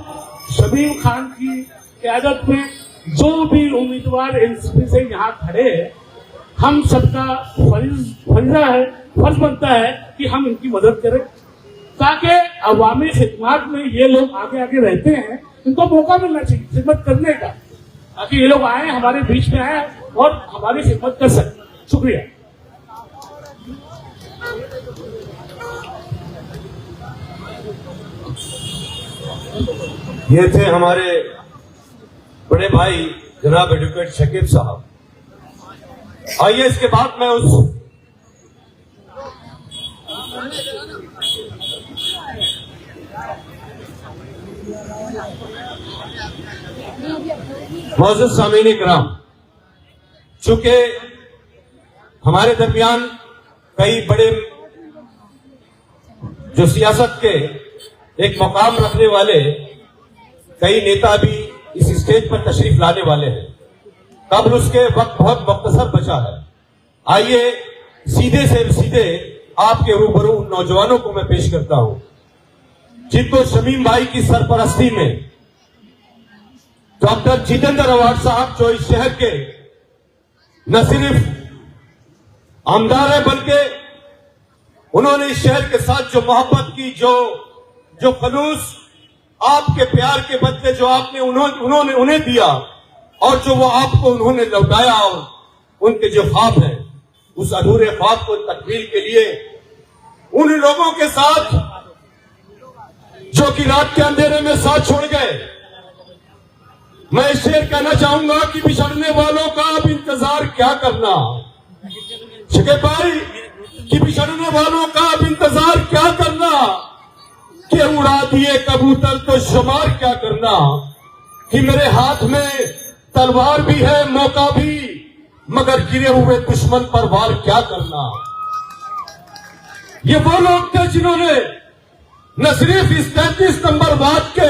शमीम खान की क़यादत में जो भी उम्मीदवार एनसीपी से यहाँ खड़े हैं, हम सबका फर्ज बनता है कि हम इनकी मदद करें, ताकि अवामी खिदमत में ये लोग आगे आगे रहते हैं, इनको मौका मिलना चाहिए खिदमत करने का, ताकि ये लोग आए, हमारे बीच में आए और हमारी खिदमत कर सकें। शुक्रिया। ये थे हमारे बड़े भाई जनाब एडवोकेट शकीब साहब। आइए इसके बाद मैं उस मौजूद सामीन इकराम, चूंकि हमारे दरमियान कई बड़े जो सियासत के एक मकाम रखने वाले कई नेता भी इस स्टेज पर तशरीफ लाने वाले हैं, कबल उसके वक्त बहुत मुख्तसर बचा है। आइए सीधे से सीधे आपके रूबरू उन नौजवानों को मैं पेश करता हूं जिनको शमीम भाई की सरपरस्ती में डॉक्टर जितेंद्र अवार्ड साहब, जो इस शहर के न सिर्फ आमदार है बल्कि उन्होंने इस शहर के साथ जो मोहब्बत की, जो खलूस आपके प्यार के बदले जो आपने उन्होंने उन्हें दिया और जो वो आपको उन्होंने लौटाया, और उनके जो ख्वाब हैं उस अधूरे ख्वाब को तकमील के लिए उन लोगों के साथ जो कि रात के अंधेरे में साथ छोड़ गए, मैं इस शेर कहना चाहूंगा कि बिछड़ने वालों का अब इंतजार क्या करना, शिके भाई कि बिछड़ने वालों का अब इंतजार क्या करना, कि उड़ा दिए कबूतर तो शुमार क्या करना, कि मेरे हाथ में तलवार भी है मौका भी, मगर गिरे हुए दुश्मन पर वार क्या करना। ये वो लोग थे जिन्होंने न सिर्फ इस 33 नंबर बात के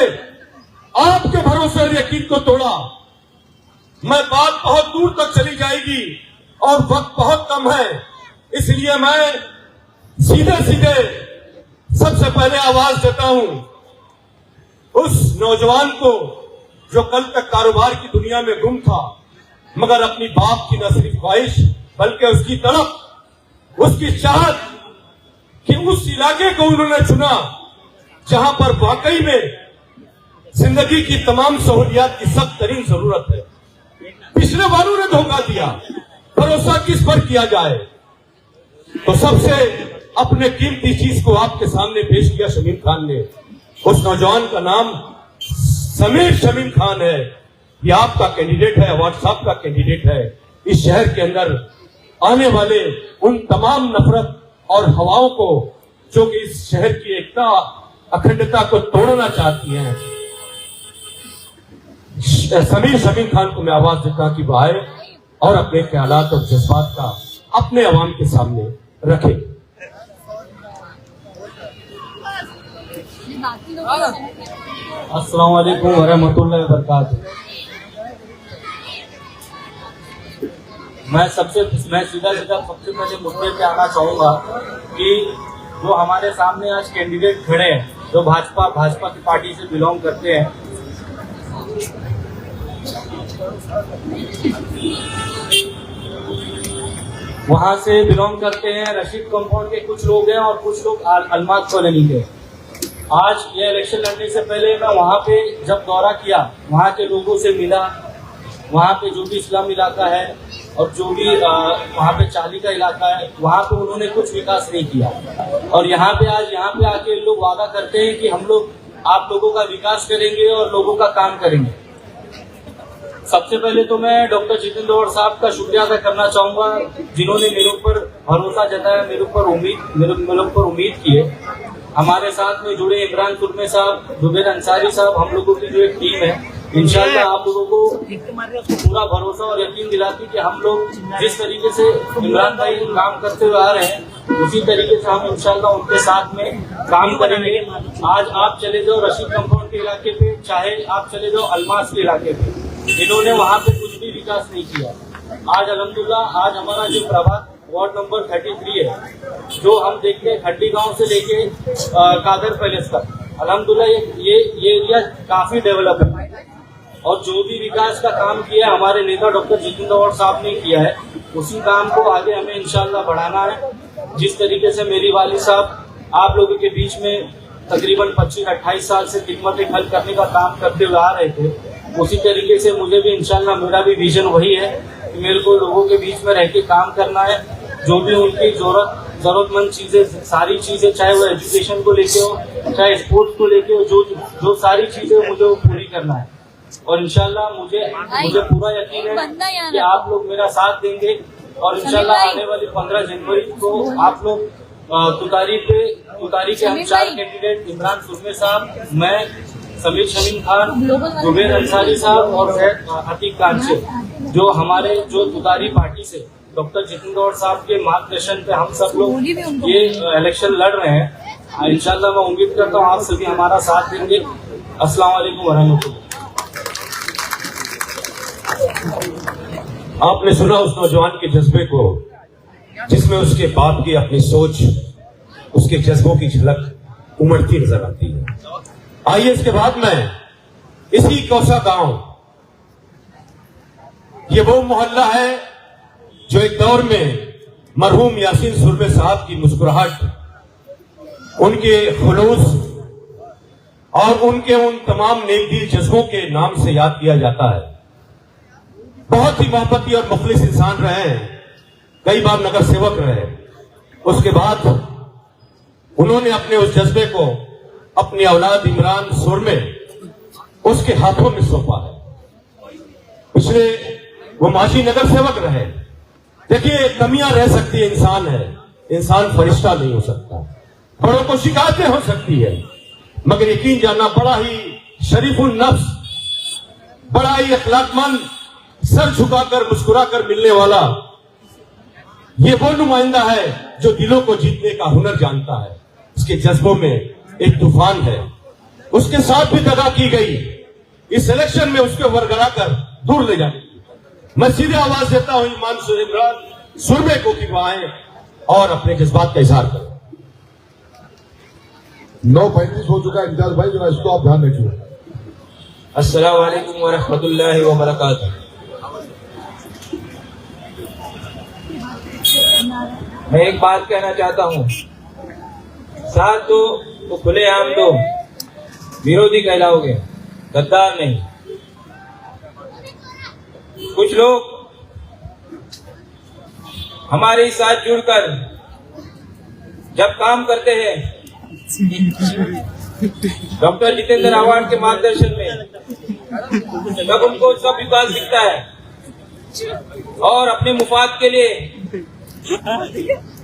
आपके भरोसे और यकीन को तोड़ा। मैं बात बहुत दूर तक चली जाएगी और वक्त बहुत कम है, इसलिए मैं सीधे सीधे सबसे पहले आवाज देता हूं उस नौजवान को जो कल तक कारोबार की दुनिया में गुम था, मगर अपनी बाप की न सिर्फ ख्वाहिश बल्कि उसकी तड़प, उसकी चाहत कि उस इलाके को उन्होंने चुना जहां पर वाकई में जिंदगी की तमाम सहूलियात की सख्त तरीन जरूरत है। पिछले वालों ने धोखा दिया, भरोसा किस पर किया जाए, तो सबसे अपने कीमती चीज को आपके सामने पेश किया शमीम खान ने। उस नौजवान का नाम समीर शमीम खान है। ये आपका कैंडिडेट है, अवार्ड साहब का कैंडिडेट है। इस शहर के अंदर आने वाले उन तमाम नफरत और हवाओं को जो कि इस शहर की एकता अखंडता को तोड़ना चाहती हैं, समीर शमीम खान को मैं आवाज देता कि वो आए और अपने ख्यालात और जज्बात का अपने अवाम के सामने रखे। अस्सलाम वालेकुम वरहमतुल्लाहि वबरकातुहू। मैं सीधा सबसे पहले मुद्दे पे आना चाहूंगा कि जो हमारे सामने आज कैंडिडेट खड़े हैं, जो भाजपा की पार्टी से बिलोंग करते हैं, वहां से बिलोंग करते हैं। रशीद कंपाउंड के कुछ लोग हैं और कुछ लोग अलमाज कॉलोनी के। आज ये इलेक्शन लड़ने से पहले मैं वहां पे जब दौरा किया, वहां के लोगों से मिला, वहां पे जो भी इस्लाम इलाका है और जो भी वहां पे चाली का इलाका है, वहां पे उन्होंने कुछ विकास नहीं किया। और यहाँ पे आके लोग वादा करते हैं कि हम लोग आप लोगों का विकास करेंगे और लोगों का काम करेंगे। सबसे पहले तो मैं डॉक्टर जितेंद्र अवार्ड साहब का शुक्रिया अदा करना चाहूंगा, जिन्होंने मेरे ऊपर भरोसा जताया, मेरे ऊपर उम्मीद की है। हमारे साथ में जुड़े इमरान सुरमे साहब, जुबेर अंसारी साहब, हम लोगों की जो एक टीम है, इंशाल्लाह आप लोगों को पूरा भरोसा और यकीन दिलाती कि हम लोग जिस तरीके से इमरान भाई काम करते हुए आ रहे हैं, उसी तरीके से हम इंशाल्लाह उनके साथ में काम करेंगे। आज आप चले जाओ रशीद कंपाउंड के इलाके पे, चाहे आप चले जाओ अलमास के इलाके पे, इन्होंने वहाँ पे कुछ भी विकास नहीं किया। आज अल्हम्दुलिल्लाह आज हमारा जो प्रभाग वार्ड नंबर 33 है, जो हम देखते हैं खड्डी गांव से लेके कादर पैलेस तक, अल्हम्दुलिल्लाह ये एरिया काफी डेवलप है। और जो भी विकास का काम किया हमारे नेता डॉक्टर जितेंद्र अवार्ड साहब ने किया है, उसी काम को आगे हमें इंशाल्लाह बढ़ाना है। जिस तरीके से मेरी वाली साहब आप लोगों के बीच में तकरीबन 25-28 साल से खिदमत हल करने का काम करते हुए आ रहे थे, उसी तरीके से मुझे भी इंशाल्लाह मेरा भी विजन वही है कि मेरे को लोगों के बीच में रह के काम करना है। जो भी उनकी जरूरतमंद चीजें, सारी चीजें, चाहे वो एजुकेशन को लेके हो, चाहे स्पोर्ट्स को लेके हो, जो सारी चीजें मुझे वो पूरी करना है। और इंशाल्लाह मुझे पूरा यकीन है कि आप लोग मेरा साथ देंगे और इंशाल्लाह आने वाली 15 जनवरी को आप लोग तुतारी के हम 4 कैंडिडेट, इमरान सुरमे साहब, मैं, समीर शमीम खान, जुबेर अंसारी साहब और अतीक कांचे, जो हमारे जो तुतारी पार्टी से डॉक्टर जितेंद्र गौड़ साहब के मार्गदर्शन पे हम सब लोग ये इलेक्शन लड़ रहे हैं। इंशाल्लाह मैं उम्मीद करता हूँ आप सभी हमारा साथ देंगे। अस्सलाम वालेकुम वरहमतुल्लाह। आपने सुना उस नौजवान के जज्बे को, जिसमें उसके बाप की अपनी सोच, उसके जज्बों की झलक उमड़ती नजर आती है। आइए इसके बाद में इसी कौसा गांव, ये वो मोहल्ला है जो एक दौर में मरहूम यासीन सुरमे साहब की मुस्कुराहट, उनके खुलूस और उनके उन तमाम नेकदिल जज्बों के नाम से याद किया जाता है। बहुत ही मोहब्बती और मुखलिस इंसान रहे हैं, कई बार नगर सेवक रहे। उसके बाद उन्होंने अपने उस जज्बे को अपनी औलाद इमरान सुरमे उसके हाथों में सौंपा है। पिछले वो माजी नगर सेवक रहे। देखिए, कमियां रह सकती है, इंसान है, इंसान फरिश्ता नहीं हो सकता। बड़ों को शिकायतें हो सकती है, मगर यकीन जानना बड़ा ही शरीफुल नफ्स, बड़ा ही अखलाकमंद, सर झुकाकर मुस्कुराकर मिलने वाला, ये वो नुमाइंदा है जो दिलों को जीतने का हुनर जानता है। उसके जज्बों में एक तूफान है। उसके साथ भी दगा की गई, इस इलेक्शन में उसको वरगला कर दूर ले जाने की। मैं सीधे आवाज देता हूं इमरान सुरमे को कि वो आए और अपने जज्बात का इजहार करें। 9:35 हो चुका है इम्तियाज भाई, जरा इसको आप ध्यान रखिए। अस्सलाम वालेकुम व रहमतुल्लाहि व बरकातुहू। मैं एक बात कहना चाहता हूँ, साथ दो तो खुलेआम दो, विरोधी कहलाओगे, गद्दार नहीं। कुछ लोग हमारे साथ जुड़कर जब काम करते हैं, डॉक्टर जितेंद्र अवार्ड के मार्गदर्शन में, तब उनको सब विकास दिखता है और अपने मुफाद के लिए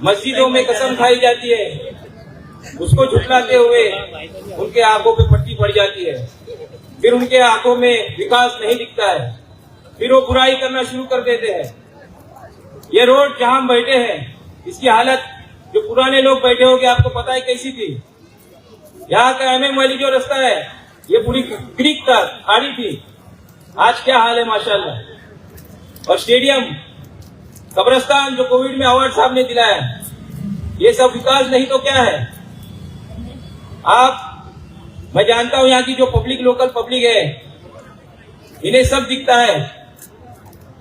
मस्जिदों में कसम खाई जाती है, उसको झुठलाते हुए उनके आंखों पे पट्टी पड़ जाती है। फिर उनके आंखों में विकास नहीं दिखता है, फिर वो बुराई करना शुरू कर देते हैं। ये रोड जहां हम बैठे हैं, इसकी हालत जो पुराने लोग बैठे होंगे आपको पता है कैसी थी। यहाँ का MM वाली जो रास्ता है, ये पूरी क्रीक था, खाड़ी थी। आज क्या हाल है माशाल्लाह। और स्टेडियम, कब्रिस्तान जो कोविड में अवार्ड साहब ने दिलाया, ये सब विकास नहीं तो क्या है। मैं जानता हूं यहाँ की जो पब्लिक, लोकल पब्लिक है, इन्हें सब दिखता है।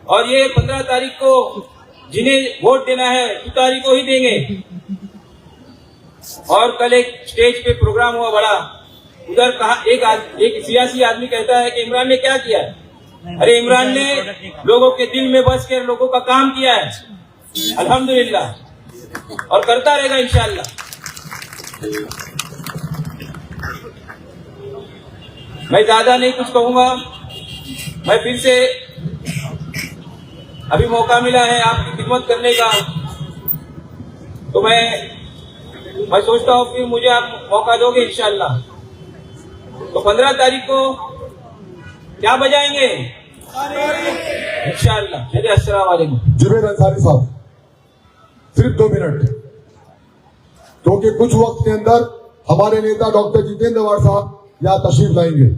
और ये 15 तारीख को जिन्हें वोट देना है, तुतारी को ही देंगे। और कल एक स्टेज पे प्रोग्राम हुआ बड़ा, उधर कहा एक सियासी आदमी कहता है कि इमरान ने क्या किया है। अरे इमरान ने लोगों के दिल में बस कर लोगों का काम किया है, अल्हम्दुलिल्लाह, और करता रहेगा इंशाअल्लाह। मैं ज्यादा नहीं कुछ कहूंगा। मैं फिर से, अभी मौका मिला है आपकी खिदमत करने का, तो मैं सोचता हूँ कि मुझे आप मौका दोगे इंशाअल्लाह। तो 15 तारीख को क्या बजाएंगे इंशाअल्लाह। चलिए, अस्सलाम वालेकुम। जुबेर अंसारी साहब, सिर्फ 2 मिनट, क्योंकि कुछ वक्त के अंदर हमारे नेता डॉक्टर जितेंद्र अवार्ड साहब यहाँ तशरीफ लाएंगे।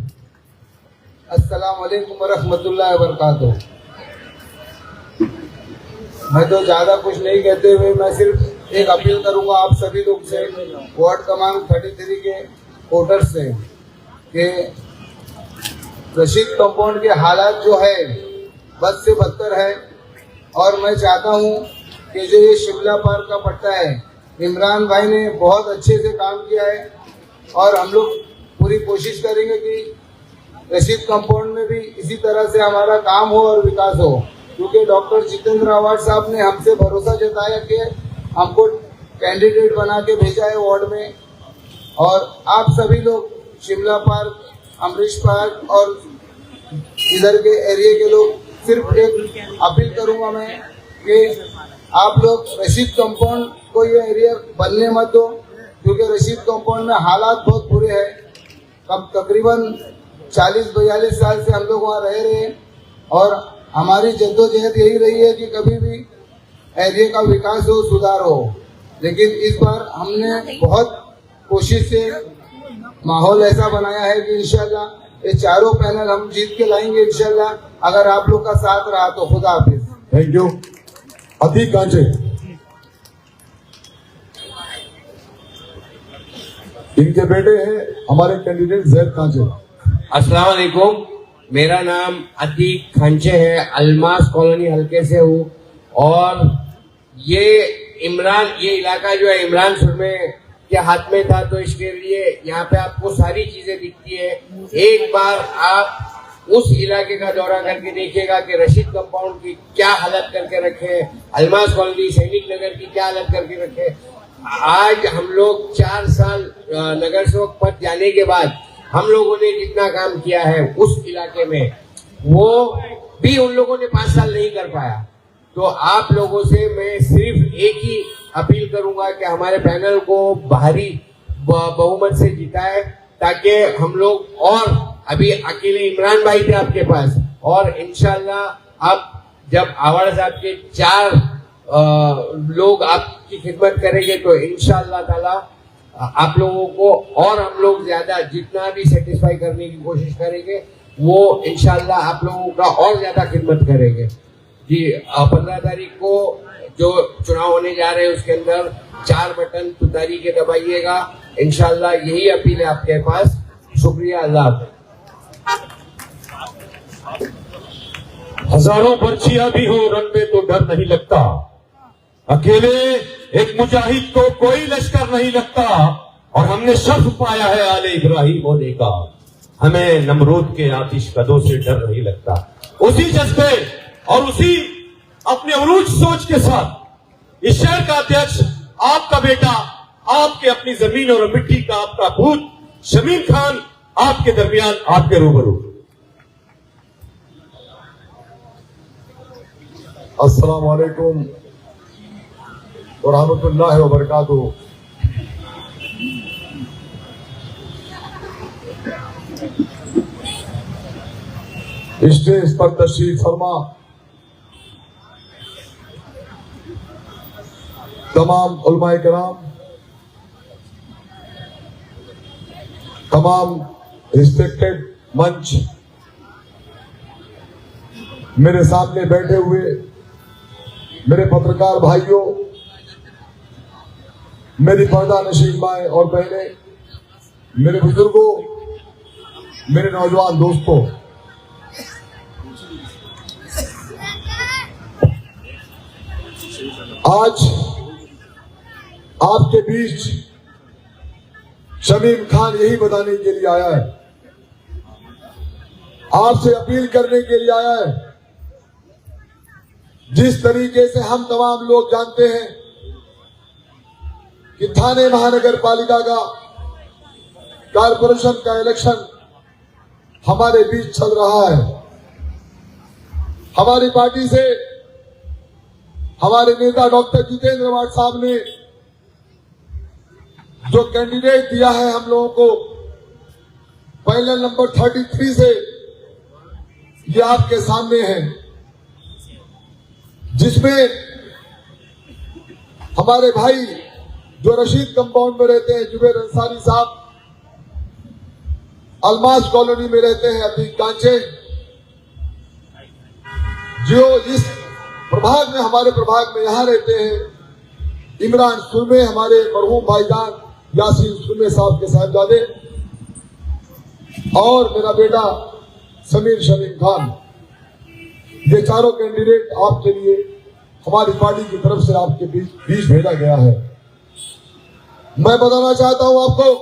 अस्सलाम वालेकुम रहमतुल्लाहि व बरकातुहू। मैं तो ज्यादा कुछ नहीं कहते हुए मैं सिर्फ एक अपील करूंगा आप सभी लोग से, वार्ड क्रमांक 33 के वोटर्स से, कि रशीद कंपाउंड के हालात जो है बद से बदतर है। और मैं चाहता हूं कि जो ये शिमला पार्क का पट्टा है, इमरान भाई ने बहुत अच्छे से काम किया है और हम लोग पूरी कोशिश करेंगे कि रशीद कंपाउंड में भी इसी तरह से हमारा काम हो और विकास हो, क्योंकि डॉक्टर जितेंद्र अवार्ड साहब ने हमसे भरोसा जताया कि हमको कैंडिडेट बना के भेजा है वार्ड में। और आप सभी लोग शिमला पार्क, अमरीश पार्क और इधर के एरिया के लोग, सिर्फ एक अपील करूंगा मैं कि आप लोग रशीद कंपाउंड को ये एरिया बनने मत दो, क्योंकि रशीद कंपाउंड में हालात बहुत बुरे हैं। कब तकरीबन 40-42 साल से हम लोग वहाँ रह रहे हैं और हमारी जद्दोजहद यही रही है कि कभी भी एरिया का विकास हो, सुधार हो। लेकिन इस बार हमने बहुत कोशिश से माहौल ऐसा बनाया है कि इंशाल्लाह ये चारों पैनल हम जीत के लाएंगे इंशाल्लाह, अगर आप लोग का साथ रहा तो। खुदा हाफिज। Thank you. अतीक कांचे, इनके बेटे हैं हमारे कैंडिडेट जैद कांचे। अस्सलाम वालेकुम, मेरा नाम अतीक खांचे है, अलमास कॉलोनी हल्के से हूँ। और ये इलाका जो है इमरान सुरमे के हाथ में था, तो इसके लिए यहाँ पे आपको सारी चीजें दिखती है। एक बार आप उस इलाके का दौरा करके देखिएगा कि रशीद कंपाउंड की क्या हालत करके रखे, अलमास कॉलोनी, सैनिक नगर की क्या हालत करके रखे। आज हम लोग 4 साल नगर सेवक पद जाने के बाद हम लोगों ने जितना काम किया है उस इलाके में, वो भी उन लोगों ने 5 साल नहीं कर पाया। तो आप लोगों से मैं सिर्फ एक ही अपील करूंगा कि हमारे पैनल को भारी बहुमत से जिताए, ताकि हम लोग, और अभी अकेले इमरान भाई थे आपके पास, और इंशाल्लाह अब जब आवाड़ साहब के 4 लोग आपकी खिदमत करेंगे तो इंशाल्लाह ताला आप लोगों को और हम लोग ज्यादा जितना भी सेटिस्फाई करने की कोशिश करेंगे, वो इंशाल्लाह आप लोगों का और ज्यादा खिदमत करेंगे जी। 15 तारीख को जो चुनाव होने जा रहे हैं उसके अंदर 4 बटन तुतारी के दबाइएगा इंशाल्लाह, यही अपील है आपके पास। शुक्रिया, अल्लाह हाफ़िज़। हजारों पर्चियां भी हो रन में तो डर नहीं लगता, अकेले एक मुजाहिद को कोई लश्कर नहीं लगता। और हमने शर्फ पाया है आले इब्राहिम होने का, हमें नमरूद के आतिश कदों से डर नहीं लगता। उसी जज्बे और उसी अपने उरूज सोच के साथ इस शहर का अध्यक्ष, आपका बेटा, आपके अपनी जमीन और मिट्टी का आपका पूत शमीम खान आपके दरमियान, आपके रूबरू। अस्सलाम वालेकुम व रहमतुल्लाहि व बरकातुहू। स्टेज पर तशरीफ फरमा तमाम उलमाए किराम, तमाम रिस्पेक्टेड मंच, मेरे सामने बैठे हुए मेरे पत्रकार भाइयों, मेरी पर्दा नशीन माएं और बहनें, मेरे बुजुर्गों, मेरे नौजवान दोस्तों, आज आपके बीच शमीम खान यही बताने के लिए आया है, आपसे अपील करने के लिए आया है। जिस तरीके से हम तमाम लोग जानते हैं कि थाने महानगर पालिका का, कारपोरेशन का इलेक्शन हमारे बीच चल रहा है। हमारी पार्टी से हमारे नेता डॉक्टर जितेंद्र वाड साहब ने जो कैंडिडेट दिया है हम लोगों को, पैनल नंबर 33 से, ये आपके सामने है, जिसमें हमारे भाई जो रशीद कंपाउंड में रहते हैं जुबैर अंसारी साहब, अलमास कॉलोनी में रहते हैं अतीक कांचे, जो इस प्रभाग में, हमारे प्रभाग में यहां रहते हैं इमरान सुरमे, हमारे मरहूम भाईजान यासीन सुरमे साहब के साहबजादे, और मेरा बेटा समीर शमीम खान। ये चारों कैंडिडेट आपके लिए हमारी पार्टी की तरफ से आपके बीच भेजा गया है। मैं बताना चाहता हूं आपको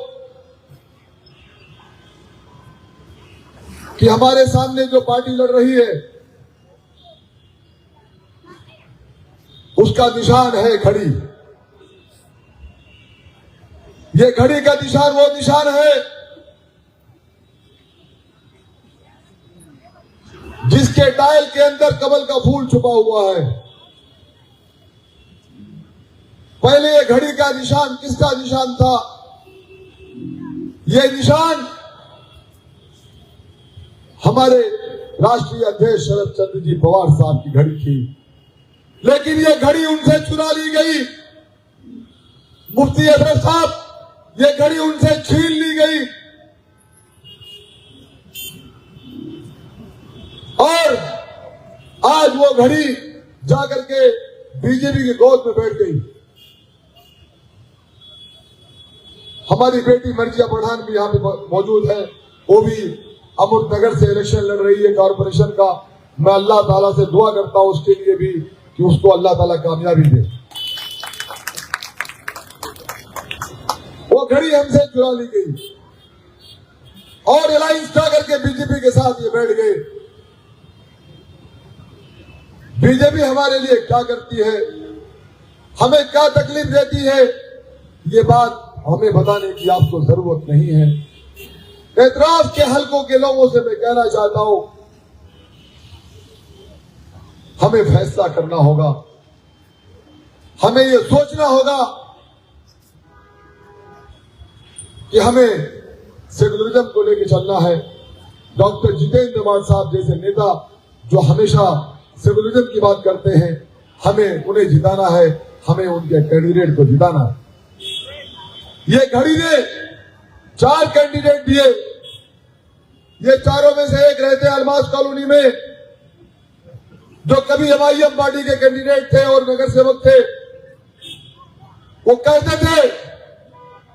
कि हमारे सामने जो पार्टी लड़ रही है उसका निशान है घड़ी। ये घड़ी का निशान वो निशान है जिसके डायल के अंदर कमल का फूल छुपा हुआ है। पहले ये घड़ी का निशान किसका निशान था? ये निशान हमारे राष्ट्रीय अध्यक्ष शरद चंद्र जी पवार साहब की घड़ी थी, लेकिन ये घड़ी उनसे चुरा ली गई। मुफ्ती अशरफ साहब, ये घड़ी उनसे छीन ली गई और आज वो घड़ी जाकर के बीजेपी की गोद में बैठ गई। हमारी बेटी मर्जिया पठान भी यहाँ पे मौजूद है, वो भी अमृतनगर से इलेक्शन लड़ रही है कॉर्पोरेशन का। मैं अल्लाह ताला से दुआ करता हूं उसके लिए भी कि उसको अल्लाह ताला कामयाबी दे। वो घड़ी हमसे चुरा ली गई और अलायंस जा करके बीजेपी के साथ ये बैठ गए। बीजेपी हमारे लिए क्या करती है, हमें क्या तकलीफ देती है, ये बात हमें बताने की आपको जरूरत नहीं है। एतराज के हलकों के लोगों से मैं कहना चाहता हूं, हमें फैसला करना होगा, हमें ये सोचना होगा कि हमें सेकुलरिज्म को लेकर चलना है। डॉक्टर जितेंद्र मान साहब जैसे नेता जो हमेशा सेकुलरिज्म की बात करते हैं, हमें उन्हें जिताना है, हमें उनके कैंडिडेट को जिताना है। ये घड़ी ने 4 कैंडिडेट दिए, ये चारों में से एक रहते अलमास कॉलोनी में, जो कभी एमआईएम पार्टी के कैंडिडेट थे और नगर सेवक थे। वो कहते थे,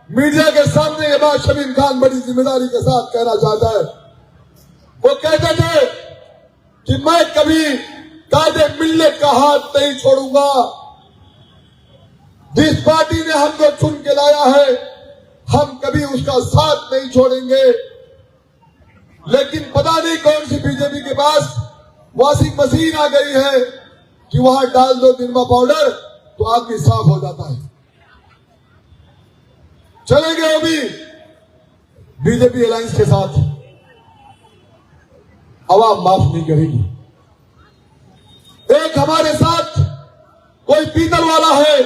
मीडिया के सामने ये बात शमीम खान बड़ी जिम्मेदारी के साथ कहना चाहता है, वो कहते थे कि मैं कभी कायदे मिल्लत का हाथ नहीं छोड़ूंगा। जिस पार्टी ने हमको चुन के लाया है, हम कभी उसका साथ नहीं छोड़ेंगे। लेकिन पता नहीं कौन सी बीजेपी के पास वॉशिंग मशीन आ गई है कि वहां डाल दो निरमा पाउडर तो आदमी साफ हो जाता है। चलेंगे वो भी बीजेपी अलायंस के साथ, आवाम माफ नहीं करेगी। एक हमारे साथ कोई पीतल वाला है,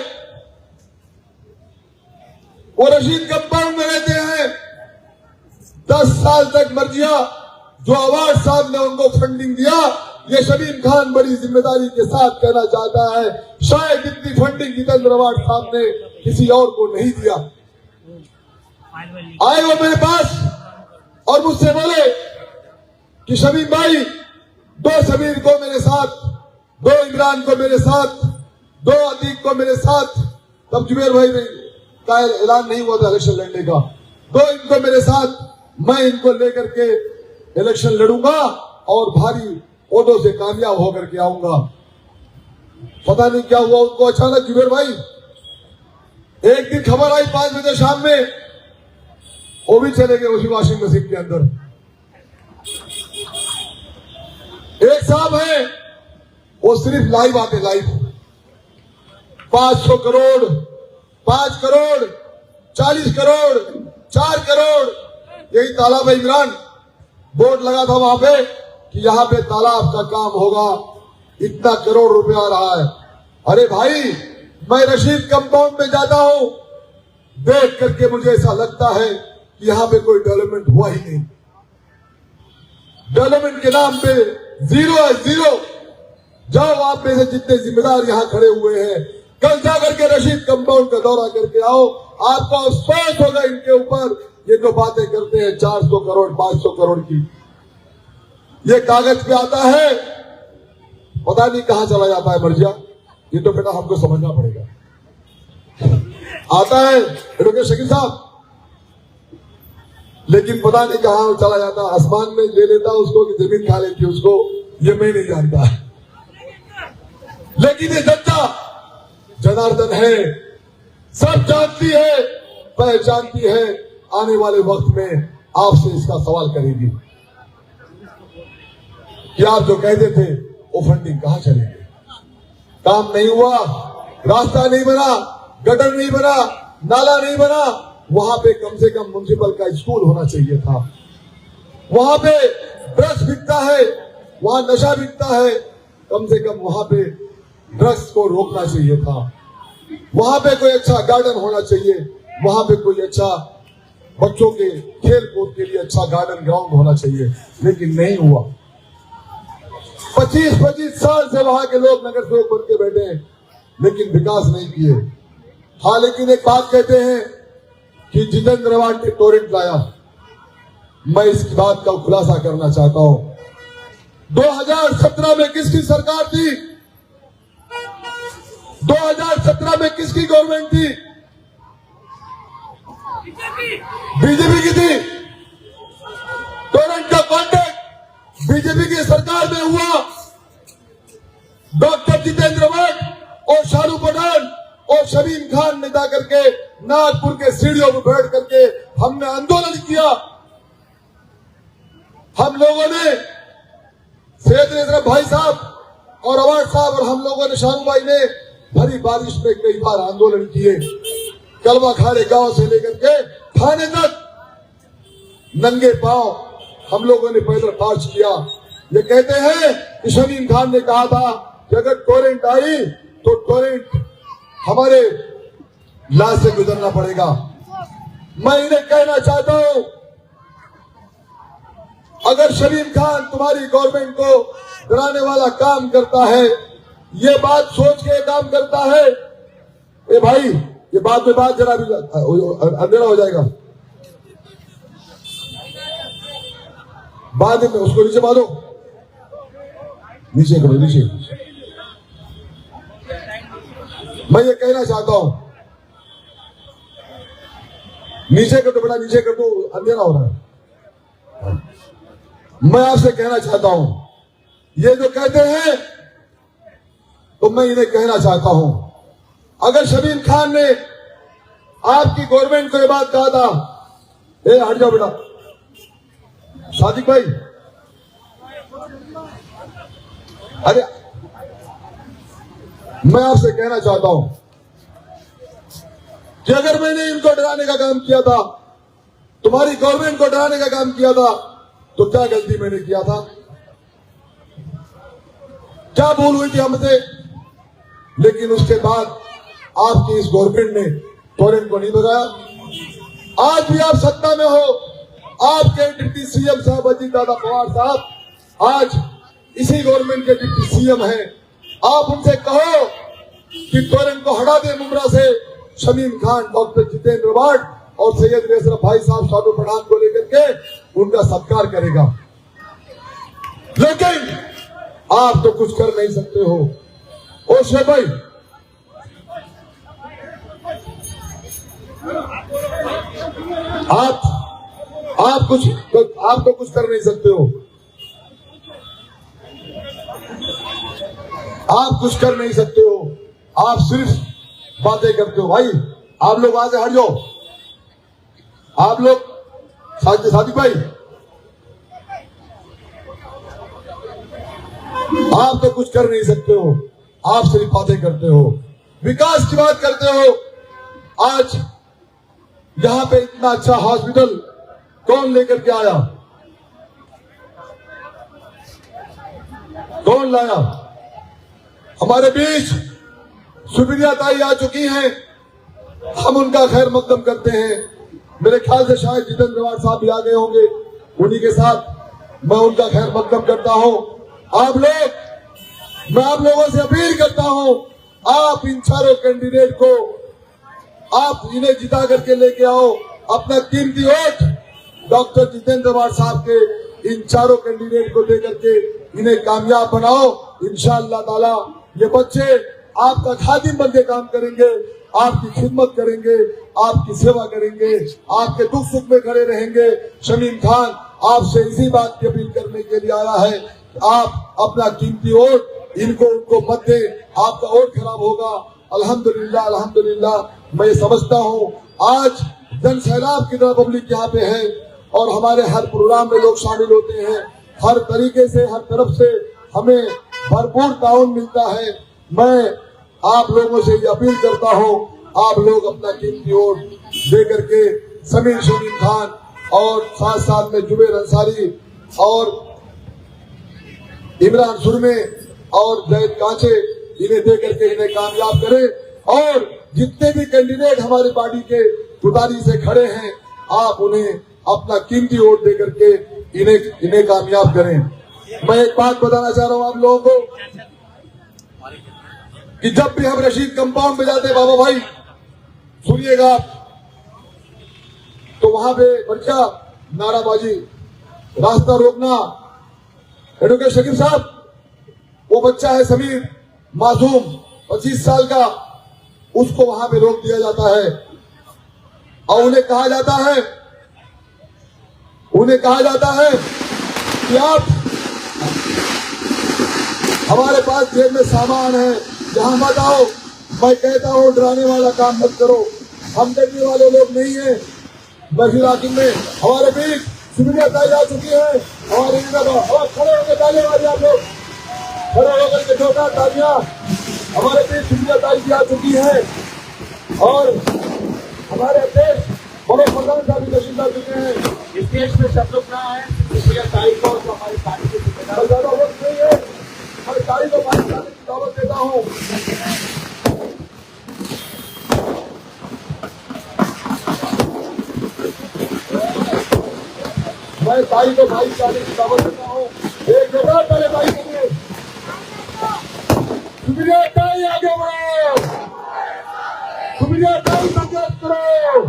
वो रशीद कंपाउंड में रहते हैं। 10 साल तक मर्जिया जो अवार्ड साहब ने उनको फंडिंग दिया, ये शमीम खान बड़ी जिम्मेदारी के साथ कहना चाहता है, शायद इतनी फंडिंग जितेंद्र अवार्ड साहब ने किसी और को नहीं दिया। आए वो मेरे पास और मुझसे बोले कि शमीम भाई, 2 समीर को मेरे साथ, 2 इमरान को मेरे साथ, 2 अतीक को मेरे साथ, तब जुबेर भाई ने का ऐलान नहीं हुआ था इलेक्शन लड़ने का, 2 इनको मेरे साथ, मैं इनको लेकर के इलेक्शन लड़ूंगा और भारी वोटों से कामयाब होकर के आऊंगा। पता नहीं क्या हुआ उनको, अचानक जुबेर भाई एक दिन खबर आई 5 बजे शाम में, वो भी चले गए उसी वॉशिंग मशीन के अंदर। एक साहब है, वो सिर्फ लाइव आते, लाइव 500 करोड़, 5 करोड़, 40 करोड़, 4 करोड़, यही तालाब है इमरान, बोर्ड लगा था वहां पे कि यहां पे तालाब का काम होगा, इतना करोड़ रुपया आ रहा है। अरे भाई, मैं रशीद कंपाउंड में जाता हूं, देख करके मुझे ऐसा लगता है कि यहां पे कोई डेवलपमेंट हुआ ही नहीं। डेवलपमेंट के नाम पे जीरो है, जीरो। जाओ आप में से जितने जिम्मेदार यहां खड़े हुए हैं, कल जाकर के रशीद कंपाउंड का दौरा करके आओ, आपको अफसोस होगा इनके ऊपर। ये जो बातें करते हैं 400 करोड़ 500 करोड़ की, ये कागज पे आता है, पता नहीं कहां चला जाता है मर्जिया। ये तो बेटा हमको समझना पड़ेगा। आता है एडवोकेट शकील साहब, लेकिन पता नहीं कहां चला जाता, आसमान में ले लेता उसको कि जमीन खा लेती उसको, ये मैं नहीं जानता। लेकिन ये जनता जनार्दन है, सब जानती है, पहचानती है, आने वाले वक्त में आपसे इसका सवाल करेगी कि आप जो कहते थे वो फंडिंग कहां चली गई, काम नहीं हुआ, रास्ता नहीं बना, गटर नहीं बना, नाला नहीं बना, वहां पे कम से कम म्युनिसिपल का स्कूल होना चाहिए था। वहां पे ड्रग्स बिकता है, वहां नशा बिकता है, कम से कम वहां पे ड्रग्स को रोकना चाहिए था। वहां पे कोई अच्छा गार्डन होना चाहिए, वहां पे कोई अच्छा बच्चों के खेल कूद के लिए अच्छा गार्डन ग्राउंड होना चाहिए, लेकिन नहीं हुआ। 25-25 साल से वहां के लोग नगर सेवक बन के बैठे हैं, लेकिन विकास नहीं किए। हाँ, लेकिन एक बात कहते हैं कि जितेंद्र रवाट ने टोरेंट लाया। मैं इसकी बात का खुलासा करना चाहता हूं। 2017 में किसकी सरकार थी? 2017 में किसकी गवर्नमेंट थी? बीजेपी की थी। टोरेंट का कॉन्ट्रैक्ट बीजेपी की सरकार में हुआ। डॉक्टर जितेंद्र रवाट और शाहरुख पठान और शमीम खान ने जाकर के नागपुर के सीढ़ियों पर बैठ करके हमने आंदोलन किया। हम लोगों ने सैयद भाई साहब और अवार्ड साहब और हम लोगों ने शाहरुख भाई ने भरी बारिश में कई बार आंदोलन किए। कलवा खाड़े गांव से लेकर के थाने तक नंगे पांव हम लोगों ने पैदल मार्च किया। ये कहते हैं कि शमीम खान ने कहा था कि अगर टोरेंट आई तो टोरेंट हमारे लाश से गुजरना पड़ेगा। मैं इन्हें कहना चाहता हूं, अगर शमीम खान तुम्हारी गवर्नमेंट को डराने वाला काम करता है, ये बात सोच के काम करता है, ए भाई ये बात में बात जरा भी अंधेरा हो जाएगा, बाद में उसको नीचे बांधो, नीचे करो, नीचे। मैं ये कहना चाहता हूं, नीचे कर दो बेटा, नीचे कर दो, अंधेरा हो रहा है। मैं आपसे कहना चाहता हूं, ये जो कहते हैं तो मैं इन्हें कहना चाहता हूं, अगर शमीम खान ने आपकी गवर्नमेंट को ये बात कहा था, ए हट जाओ बेटा, सादिक भाई, अरे मैं आपसे कहना चाहता हूं कि अगर मैंने इनको डराने का काम किया था, तुम्हारी गवर्नमेंट को डराने का काम किया था, तो क्या गलती मैंने किया था? क्या भूल हुई थी हमसे? लेकिन उसके बाद आपकी इस गवर्नमेंट ने टोरेंट को नहीं भगाया। आज भी आप सत्ता में हो, आपके डिप्टी सीएम साहब अजीत दादा पवार साहब आज इसी गवर्नमेंट के डिप्टी सीएम हैं। आप उनसे कहो कि टोरेंट को हटा दे मुमरा से। शमीम खान, डॉक्टर जितेंद्र रवाट और सैयद रेशरफ भाई साहब शाहरुख पठान को लेकर के उनका सत्कार करेगा, लेकिन आप तो कुछ कर नहीं सकते हो। ओ शेख भाई, आप तो कुछ कर नहीं सकते हो, आप कुछ कर नहीं सकते हो, आप सिर्फ बातें करते हो। भाई आप लोग वहां से हट जाओ, आप लोग सादिक भाई, आप तो कुछ कर नहीं सकते हो, आप सिर्फ बातें करते हो, विकास की बात करते हो। आज यहां पे इतना अच्छा हॉस्पिटल कौन लेकर के आया? कौन लाया? हमारे बीच सुप्रिया ताई आ चुकी हैं, हम उनका खैर मकदम करते हैं। मेरे ख्याल से शायद जितेंद्र रवाट साहब भी आ गए होंगे, उन्हीं के साथ मैं उनका खैर मकदम करता हूं। मैं आप लोगों से अपील करता हूं, आप इन चारों कैंडिडेट को आप इन्हें जिता करके लेके आओ, अपना कीमती वोट डॉक्टर जितेंद्र रवाट साहब के इन चारों कैंडिडेट को देकर के इन्हें कामयाब बनाओ। इंशाअल्लाह ताला ये बच्चे आपका खादिम बन के काम करेंगे, आपकी खिदमत करेंगे, आपकी सेवा करेंगे, आपके दुख सुख में खड़े रहेंगे। शमीम खान आपसे इसी बात की अपील करने के लिए आया है, आप अपना कीमती वोट उनको मत दे, आपका वोट खराब होगा। अल्हम्दुलिल्लाह अल्हम्दुलिल्लाह मैं समझता हूँ आज जन सैलाब की तरह पब्लिक यहाँ पे है और हमारे हर प्रोग्राम में लोग शामिल होते हैं, हर तरीके से हर तरफ से हमें भरपूर ताउन मिलता है। मैं आप लोगों से ये अपील करता हूँ, आप लोग अपना कीमती वोट दे करके शमीम खान और साथ साथ में जुबेर अंसारी और इमरान सुरमे और जैद कांचे इन्हें दे करके इन्हें कामयाब करें। और जितने भी कैंडिडेट हमारी पार्टी के तुतारी से खड़े हैं आप उन्हें अपना कीमती वोट दे करके इन्हें कामयाब करें। मैं एक बात बताना चाह रहा हूं आप लोगों को कि जब भी हम रशीद कंपाउंड में जाते बाबा भाई सुनिएगा आप, तो वहां पे बच्चा नाराबाजी, रास्ता रोकना, एडवोकेट शकील साहब, वो बच्चा है समीर मासूम 25 साल का, उसको वहां पे रोक दिया जाता है और उन्हें कहा जाता है कि आप हमारे पास जेब में सामान है, जहां मत आओ। मैं कहता हूं डराने वाला काम मत करो, हम डरने वाले लोग नहीं है। बशीर हाकिम में हमारे बीच सुविधा ताई आ चुकी है, हमारे खड़े होकर ताली मारिए आप लोग, खड़े होकर के छोटा तालियां, हमारे बीच सुविधा ताई भी आ चुकी है और हमारे अध्यक्ष बड़े प्रधान साहब भी तशरीफ ला चुके हैं। इस देश में सब लोग ना है सुप्रिया ताई को, तो हमारी पार्टी की जिम्मेदारी ज्यादा वक्त नहीं है, हर तारीख को बात करने की दावत देता हूँ। मैं ताई को भाई जाने की दावत देता हूँ। एक जोरदार पहले भाई के लिए सुप्रिया ताई आगे बढ़ो, सुप्रिया ताई संघर्ष करो,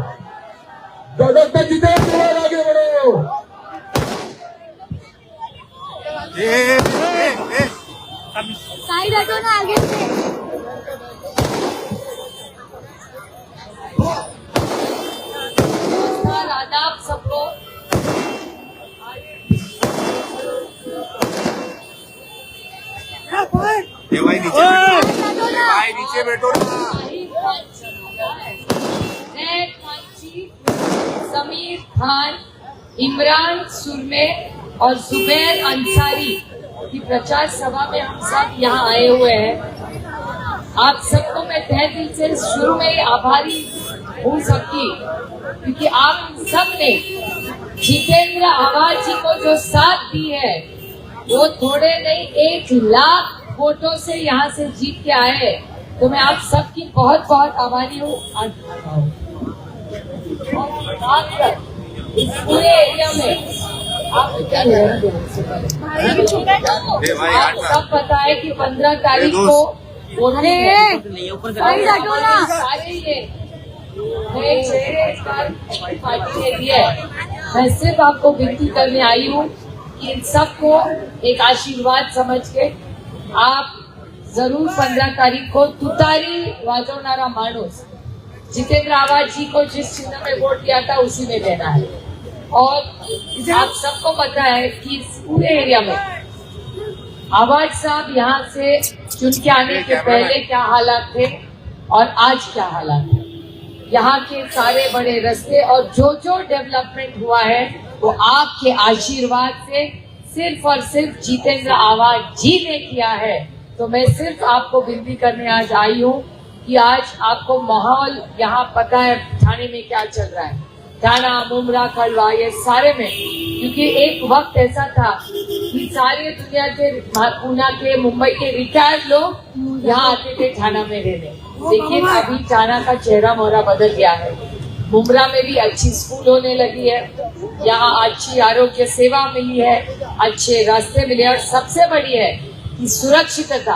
डॉक्टर जितेंद्र आगे बढ़ो। साइड हटो ना आगे से। आदाब सबको। नीचे बैठो समीर खान, इमरान सुरमे और जुबैर अंसारी की प्रचार सभा में हम सब यहाँ आए हुए हैं। आप सबको मैं तहे दिल से शुरू में ही आभारी हूँ सबकी, क्योंकि आप सब ने जितेंद्र आवाज जी को जो साथ दी है वो थोड़े नहीं 1 लाख वोटों से यहाँ से जीत के आए। तो मैं आप सबकी बहुत बहुत आभारी हूँ। इस पूरे एरिया में आप सब पता है कि 15 तारीख को वोटिंग है। सारे ये नए चेहरे इस बार पार्टी ने दिए। मैं सिर्फ आपको विनती करने आई हूँ कि इन सबको एक आशीर्वाद समझ के आप जरूर 15 तारीख को तुतारी वाजवनारा मानुस जितेंद्र आवाज जी को जिस चिन्ह में वोट दिया था उसी में देना है। और आप सबको पता है कि इस पूरे एरिया में आवाज साहब यहाँ से चुन के आने के पहले क्या हालात थे और आज क्या हालात है। यहाँ के सारे बड़े रास्ते और जो डेवलपमेंट हुआ है वो आपके आशीर्वाद से सिर्फ और सिर्फ जितेंद्र आवाज जी ने किया है। तो मैं सिर्फ आपको विनती करने आज आई हूँ कि आज आपको माहौल यहाँ पता है ठाणे में क्या चल रहा है, ठाणा, मुमरा, खड़वा, ये सारे में, क्योंकि एक वक्त ऐसा था कि सारी दुनिया के पूना के, मुंबई के रिटायर्ड लोग यहाँ आते थे ठाणा में रहने। लेकिन अभी ठाणा का चेहरा मोहरा बदल गया है। मुमरा में भी अच्छी स्कूल होने लगी है, यहाँ अच्छी आरोग्य सेवा मिली है, अच्छे रास्ते मिले और सबसे बड़ी है कि सुरक्षितता।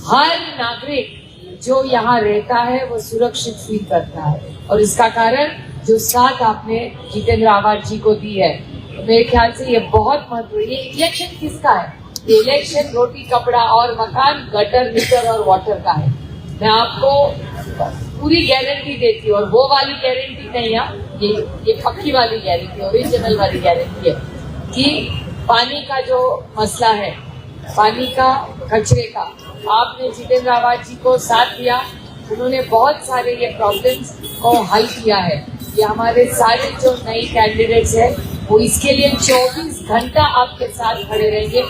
हर नागरिक जो यहाँ रहता है वो सुरक्षित फील करता है और इसका कारण जो साथ आपने जितेंद्र आवाज जी को दी है, तो मेरे ख्याल से ये बहुत महत्वपूर्ण। ये इलेक्शन किसका है? ये इलेक्शन रोटी कपड़ा और मकान, गटर, मीटर और वाटर का है। मैं आपको पूरी गारंटी देती हूँ और वो वाली गारंटी नहीं है, ये पक्की वाली गारंटी, ओरिजिनल वाली गारंटी है कि पानी का जो मसला है, पानी का, कचरे का, आपने जितेंद्र आवाज जी को साथ दिया, उन्होंने बहुत सारे ये प्रॉब्लम्स को हल किया है। ये हमारे सारे जो नई कैंडिडेट्स हैं वो इसके लिए 24 घंटा आपके साथ खड़े रहेंगे।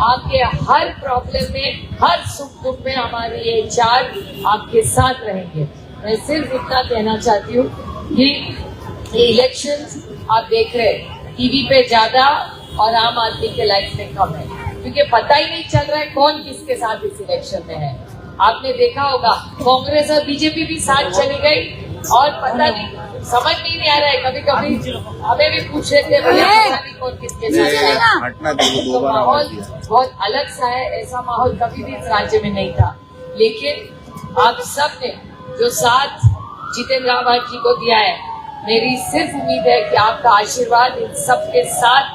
आपके हर प्रॉब्लम में, हर सुख दुख में हमारे ये 4 आपके साथ रहेंगे। मैं सिर्फ इतना कहना चाहती हूँ कि ये इलेक्शंस आप देख रहे हैं टीवी पे ज्यादा और आम आदमी के लाइफ में कम है, क्योंकि पता ही नहीं चल रहा है कौन किसके साथ इस इलेक्शन में है। आपने देखा होगा कांग्रेस और बीजेपी भी साथ चली गई और पता नहीं समझ नहीं आ रहा है। कभी कभी हमें भी पूछ रहे थे भैया पता नहीं कौन किसके साथ है। तो माहौल बहुत अलग सा है, ऐसा माहौल कभी भी इस राज्य में नहीं था। लेकिन आप सब ने जो साथ जितेंद्र आवाज जी को दिया है, मेरी सिर्फ उम्मीद है कि आपका आशीर्वाद इन सबके साथ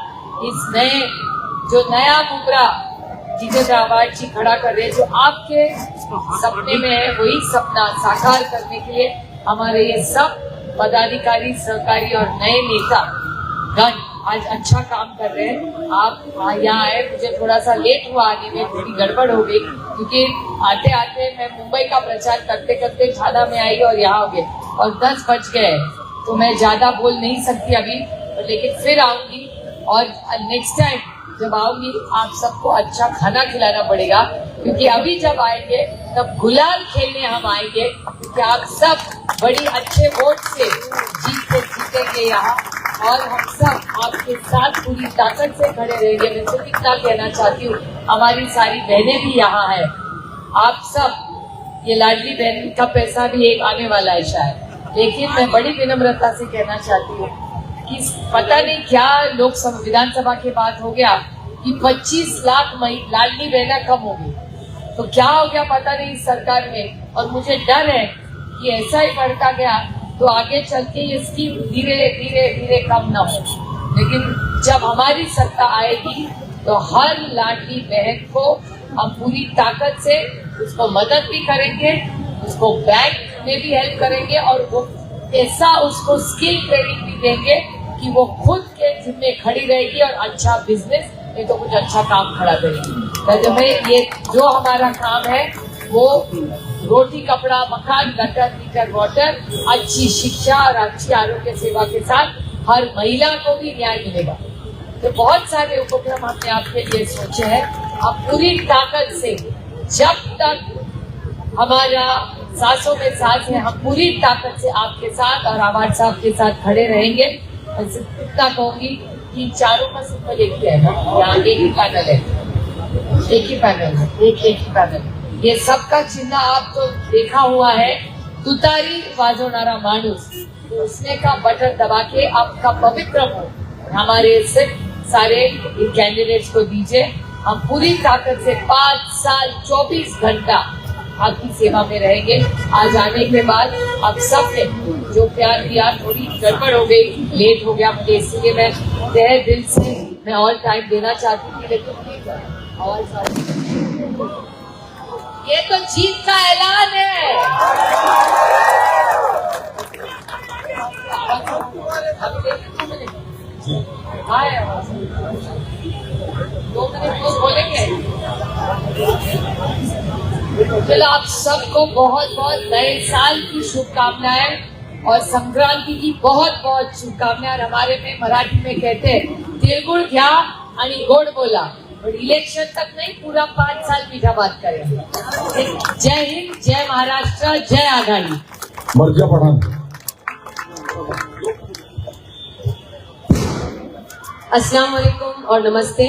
इस नए जो नया मुकरा जितेंद्र आवाज जी खड़ा कर रहे हैं, जो आपके सपने में है, वही सपना साकार करने के लिए हमारे ये सब पदाधिकारी, सहकारी और नए नेता गण आज अच्छा काम कर रहे हैं। आप यहाँ आए, मुझे थोड़ा सा लेट हुआ आने में, थोड़ी गड़बड़ हो गई क्योंकि आते आते मैं मुंबई का प्रचार करते करते झाला में आई और यहाँ हो गए और 10 बज गए, तो मैं ज्यादा बोल नहीं सकती अभी, लेकिन फिर आऊंगी और नेक्स्ट टाइम जब आऊंगी आप सबको अच्छा खाना खिलाना पड़ेगा, क्योंकि अभी जब आएंगे तब गुलाल खेलने हम आएंगे कि आप सब बड़ी अच्छे वोट से जीतेंगे यहाँ और हम सब आपके साथ पूरी ताकत से खड़े रहेंगे। मैं सिर्फ इतना कहना चाहती हूँ, हमारी सारी बहनें भी यहाँ है, आप सब ये लाडली बहन का पैसा भी एक आने वाला है शायद, लेकिन मैं बड़ी विनम्रता से कहना चाहती हूँ कि पता नहीं क्या लोग विधानसभा के बाद हो गया कि 25 लाख लाडली बहना कम हो गई, तो क्या हो गया पता नहीं इस सरकार में। और मुझे डर है कि ऐसा ही बढ़ता गया तो आगे चल के ये स्कीम धीरे धीरे धीरे कम ना हो, लेकिन जब हमारी सत्ता आएगी तो हर लाडली बहन को हम पूरी ताकत से उसको मदद भी करेंगे, उसको बैंक में भी हेल्प करेंगे और वो ऐसा उसको स्किल ट्रेनिंग भी देंगे कि वो खुद के जिम्मे खड़ी रहेगी और अच्छा बिजनेस नहीं तो कुछ अच्छा काम खड़ा करेगी। तो भाई ये जो हमारा काम है वो रोटी कपड़ा मकान गटर मीटर वाटर, अच्छी शिक्षा और अच्छी आरोग्य सेवा के साथ हर महिला को भी न्याय मिलेगा। तो बहुत सारे उपक्रम हमने आपके लिए सोचे हैं। हम पूरी ताकत से जब तक हमारा सांसों में सांस है, हम पूरी ताकत से आपके साथ और आवाज साहब के साथ खड़े रहेंगे। इतना कहूंगी कि चारों का सिंपल एक ही है ना, यहाँ एक ही पैनल है, एक ही पैनल है, एक ही पैनल। ये सबका चिन्ह आप तो देखा हुआ है, तुतारी वाजोनारा मानुस, तो उसने का बटन दबा के आपका पवित्र हो हमारे सिर्फ सारे कैंडिडेट्स को दीजिए। हम पूरी ताकत से 5 साल 24 घंटा आपकी सेवा में रहेंगे। आज आने के बाद आप सब ने जो प्यार दिया, थोड़ी गड़बड़ हो गई, लेट हो गया मुझे, इसलिए मैं तहे दिल से मैं और टाइम देना चाहती थी, लेकिन और ये तो जीत का ऐलान है। दो मिनट को बोलेंगे। चलो आप सबको बहुत बहुत नए साल की शुभकामनाएं और संक्रांति की बहुत बहुत शुभकामनाएं। हमारे में मराठी में कहते हैं तिळगुळ घ्या आणि गोड बोला, और इलेक्शन तक नहीं, पूरा 5 साल मीठा बात करेंगे। जय हिंद, जय महाराष्ट्र, जय आघाड़ी। मर्जा पठान। अस्सलाम वालेकुम और नमस्ते।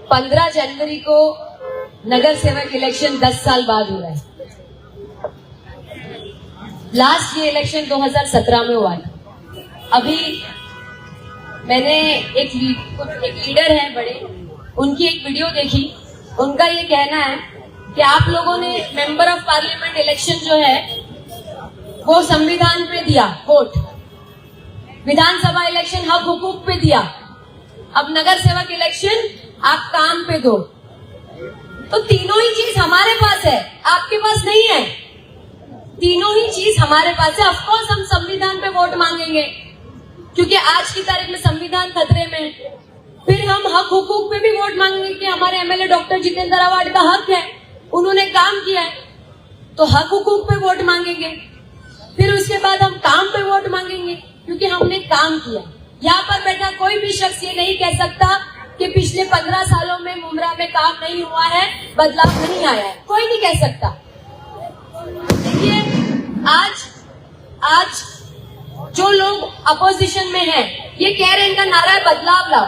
15 जनवरी को नगर सेवक इलेक्शन 10 साल बाद हो रहा है। लास्ट ये इलेक्शन 2017 में हुआ था। अभी मैंने एक लीडर है बड़े, उनकी एक वीडियो देखी। उनका ये कहना है कि आप लोगों ने मेंबर ऑफ पार्लियामेंट इलेक्शन जो है वो संविधान पे दिया वोट, विधानसभा इलेक्शन हक हुकूक पे दिया, अब नगर सेवक इलेक्शन आप काम पे दो। तो तीनों ही चीज हमारे पास है, आपके पास नहीं है। तीनों ही चीज हमारे पास है। ऑफ कोर्स हम संविधान पे वोट मांगेंगे क्योंकि आज की तारीख में संविधान खतरे में है। फिर हम हक हुकूक पे भी वोट मांगेंगे कि हमारे एमएलए डॉक्टर जितेंद्र आवाड का हक है, उन्होंने काम किया है, तो हक हुकूक पे वोट मांगेंगे। फिर उसके बाद हम काम पे वोट मांगेंगे क्योंकि हमने काम किया। यहाँ पर बैठा कोई भी शख्स ये नहीं कह सकता कि पिछले 15 सालों में मुमरा में काम नहीं हुआ है, बदलाव नहीं आया है, कोई नहीं कह सकता। देखिए आज जो लोग अपोजिशन में हैं, ये कह रहे हैं इनका नारा है बदलाव लाओ।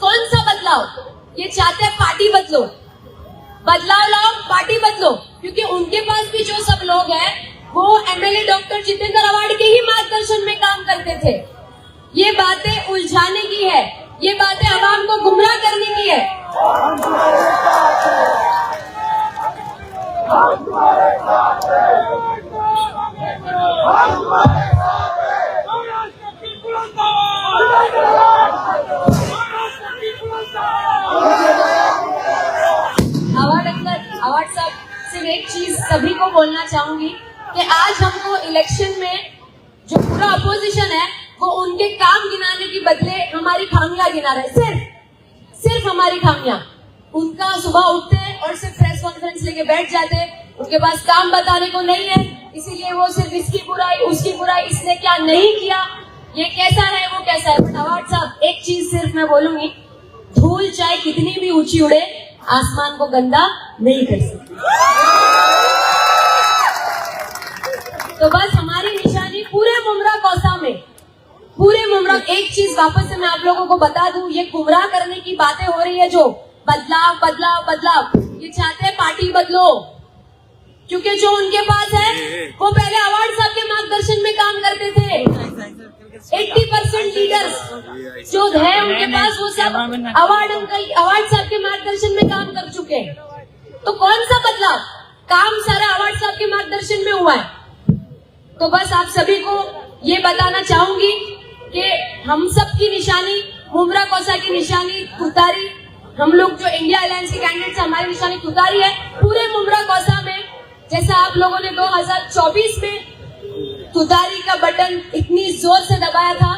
कौन सा बदलाव? ये चाहते हैं पार्टी बदलो, बदलाव लाओ, पार्टी बदलो, क्योंकि उनके पास भी जो सब लोग हैं वो एमएलए डॉक्टर जितेंद्र अवार्ड के ही मार्गदर्शन में काम करते थे। ये बातें उलझाने की है, ये बातें आवाम को गुमराह करने की है। अवार्ड साहब सिर्फ एक चीज सभी को बोलना चाहूंगी कि आज हमको इलेक्शन में जो पूरा अपोजिशन है वो उनके काम गिनाने के बदले हमारी खामियां गिना रहे, सिर्फ हमारी खामियां। उनका सुबह उठते हैं और सिर्फ प्रेस कॉन्फ्रेंस लेके बैठ जाते हैं, उनके पास काम बताने को नहीं है, इसीलिए वो सिर्फ इसकी बुराई उसकी बुराई, इसने क्या नहीं किया, ये कैसा है वो कैसा है। बट अवार्ड साहब एक चीज सिर्फ मैं बोलूंगी, धूल चाहे कितनी भी ऊंची उड़े आसमान को गंदा नहीं कर सकती। तो बस हमारी निशानी पूरे मुमरा कौसा में, पूरे मुमरा। एक चीज वापस से मैं आप लोगों को बता दूं, ये गुमराह करने की बातें हो रही है, जो बदलाव बदलाव बदलाव, ये चाहते हैं पार्टी बदलो, क्योंकि जो उनके पास है वो पहले अवार्ड साहब के मार्गदर्शन में काम करते थे। 80% लीडर्स जो है उनके पास वो सब अवार्ड साहब के मार्गदर्शन में काम कर चुके हैं। तो कौन सा बदलाव, काम सारा अवार्ड साहब के मार्गदर्शन में हुआ है। तो बस आप सभी को ये बताना चाहूंगी कि हम सब की निशानी, मुमरा कौसा की निशानी तुतारी, हम लोग जो इंडिया अलायंस के कैंडिडेट्स हमारी निशानी तुतारी है। पूरे मुमरा कौसा में जैसा आप लोगों ने 2024 में तुतारी का बटन इतनी जोर से दबाया था,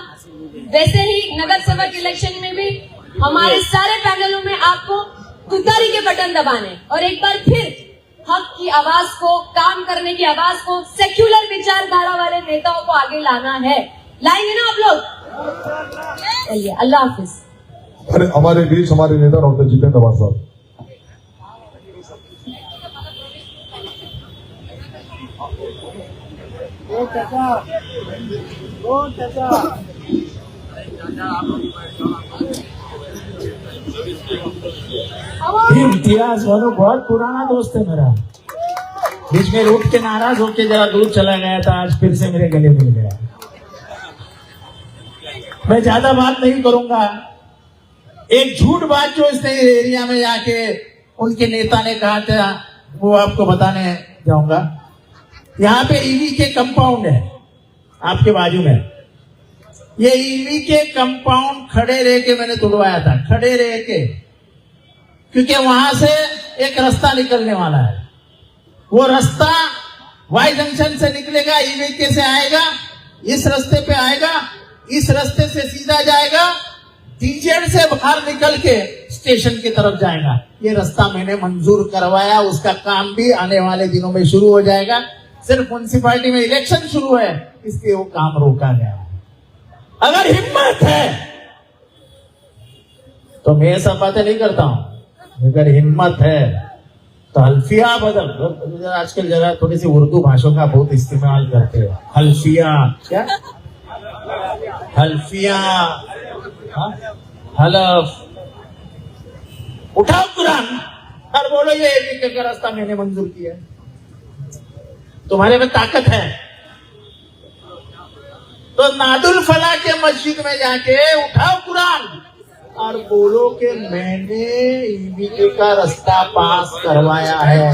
वैसे ही नगर सेवक इलेक्शन में भी हमारे सारे पैनलों में आपको तुतारी के बटन दबाने और एक बार फिर हक की आवाज को, काम करने की आवाज को, सेक्युलर विचारधारा वाले नेताओं को आगे लाना है। लाएंगे ना आप लोग? चलिए, अल्लाह हाफिज। हमारे बीच हमारे नेता डॉक्टर जितेंद्र अवार्ड साहब। इम्तियाज वालों बहुत पुराना दोस्त है मेरा, बीच में रूठ के नाराज होके जरा दूर चला गया था, आज फिर से मेरे गले मिल गया। मैं ज्यादा बात नहीं करूंगा। एक झूठ बात जो इसने एरिया में जाके उनके नेता ने कहा था वो आपको बताने जाऊंगा। यहाँ पे ईवी के कंपाउंड है आपके बाजू में, ये ईवी के कंपाउंड खड़े रह के मैंने तुड़वाया था, खड़े रह के, क्योंकि वहां से एक रास्ता निकलने वाला है। वो रास्ता वाई जंक्शन से निकलेगा, ईवी के से आएगा, इस रास्ते पे आएगा, इस रास्ते से सीधा जाएगा, डीजेड से बाहर निकल के स्टेशन की तरफ जाएगा। ये रास्ता मैंने मंजूर करवाया, उसका काम भी आने वाले दिनों में शुरू हो जाएगा। सिर्फ म्युनिसिपैलिटी में इलेक्शन शुरू है इसलिए वो काम रोका गया। अगर हिम्मत है तो मैं ऐसा बातें नहीं करता हूं, अगर हिम्मत है तो हल्फिया बदल। आजकल जरा थोड़ी सी उर्दू भाषा का बहुत इस्तेमाल करते हैं। हल्फिया क्या, हल्फिया, हलफ, उठाओ कुरान और बोलो ये एक रास्ता मैंने मंजूर किया है। तुम्हारे में ताकत है तो नादुल फला के मस्जिद में जाके उठाओ कुरान और बोलो कि मैंने ईवीके का रास्ता पास करवाया है।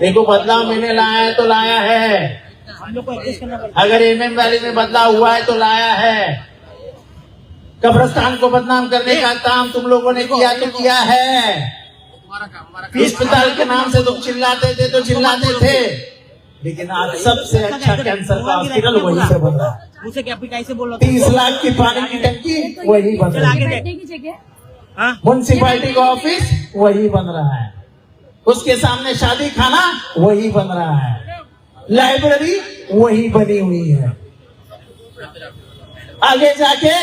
देखो बदलाव मैंने लाया है तो लाया है, अगर एमएम वैली में बदलाव हुआ है तो लाया है। कब्रिस्तान को बदनाम करने का काम तुम लोगों ने किया तो किया है। अस्पताल के नाम से तुम चिल्लाते थे तो चिल्लाते थे, लेकिन आज सबसे अच्छा कैंसर का हॉस्पिटल वहीं से बन रहा है। 30 लाख की पानी की टंकी वही बन रहा है, म्युनिसिपैलिटी का ऑफिस वही बन रहा है, उसके सामने शादी खाना वही बन रहा है, लाइब्रेरी वही बनी हुई है, आगे जाके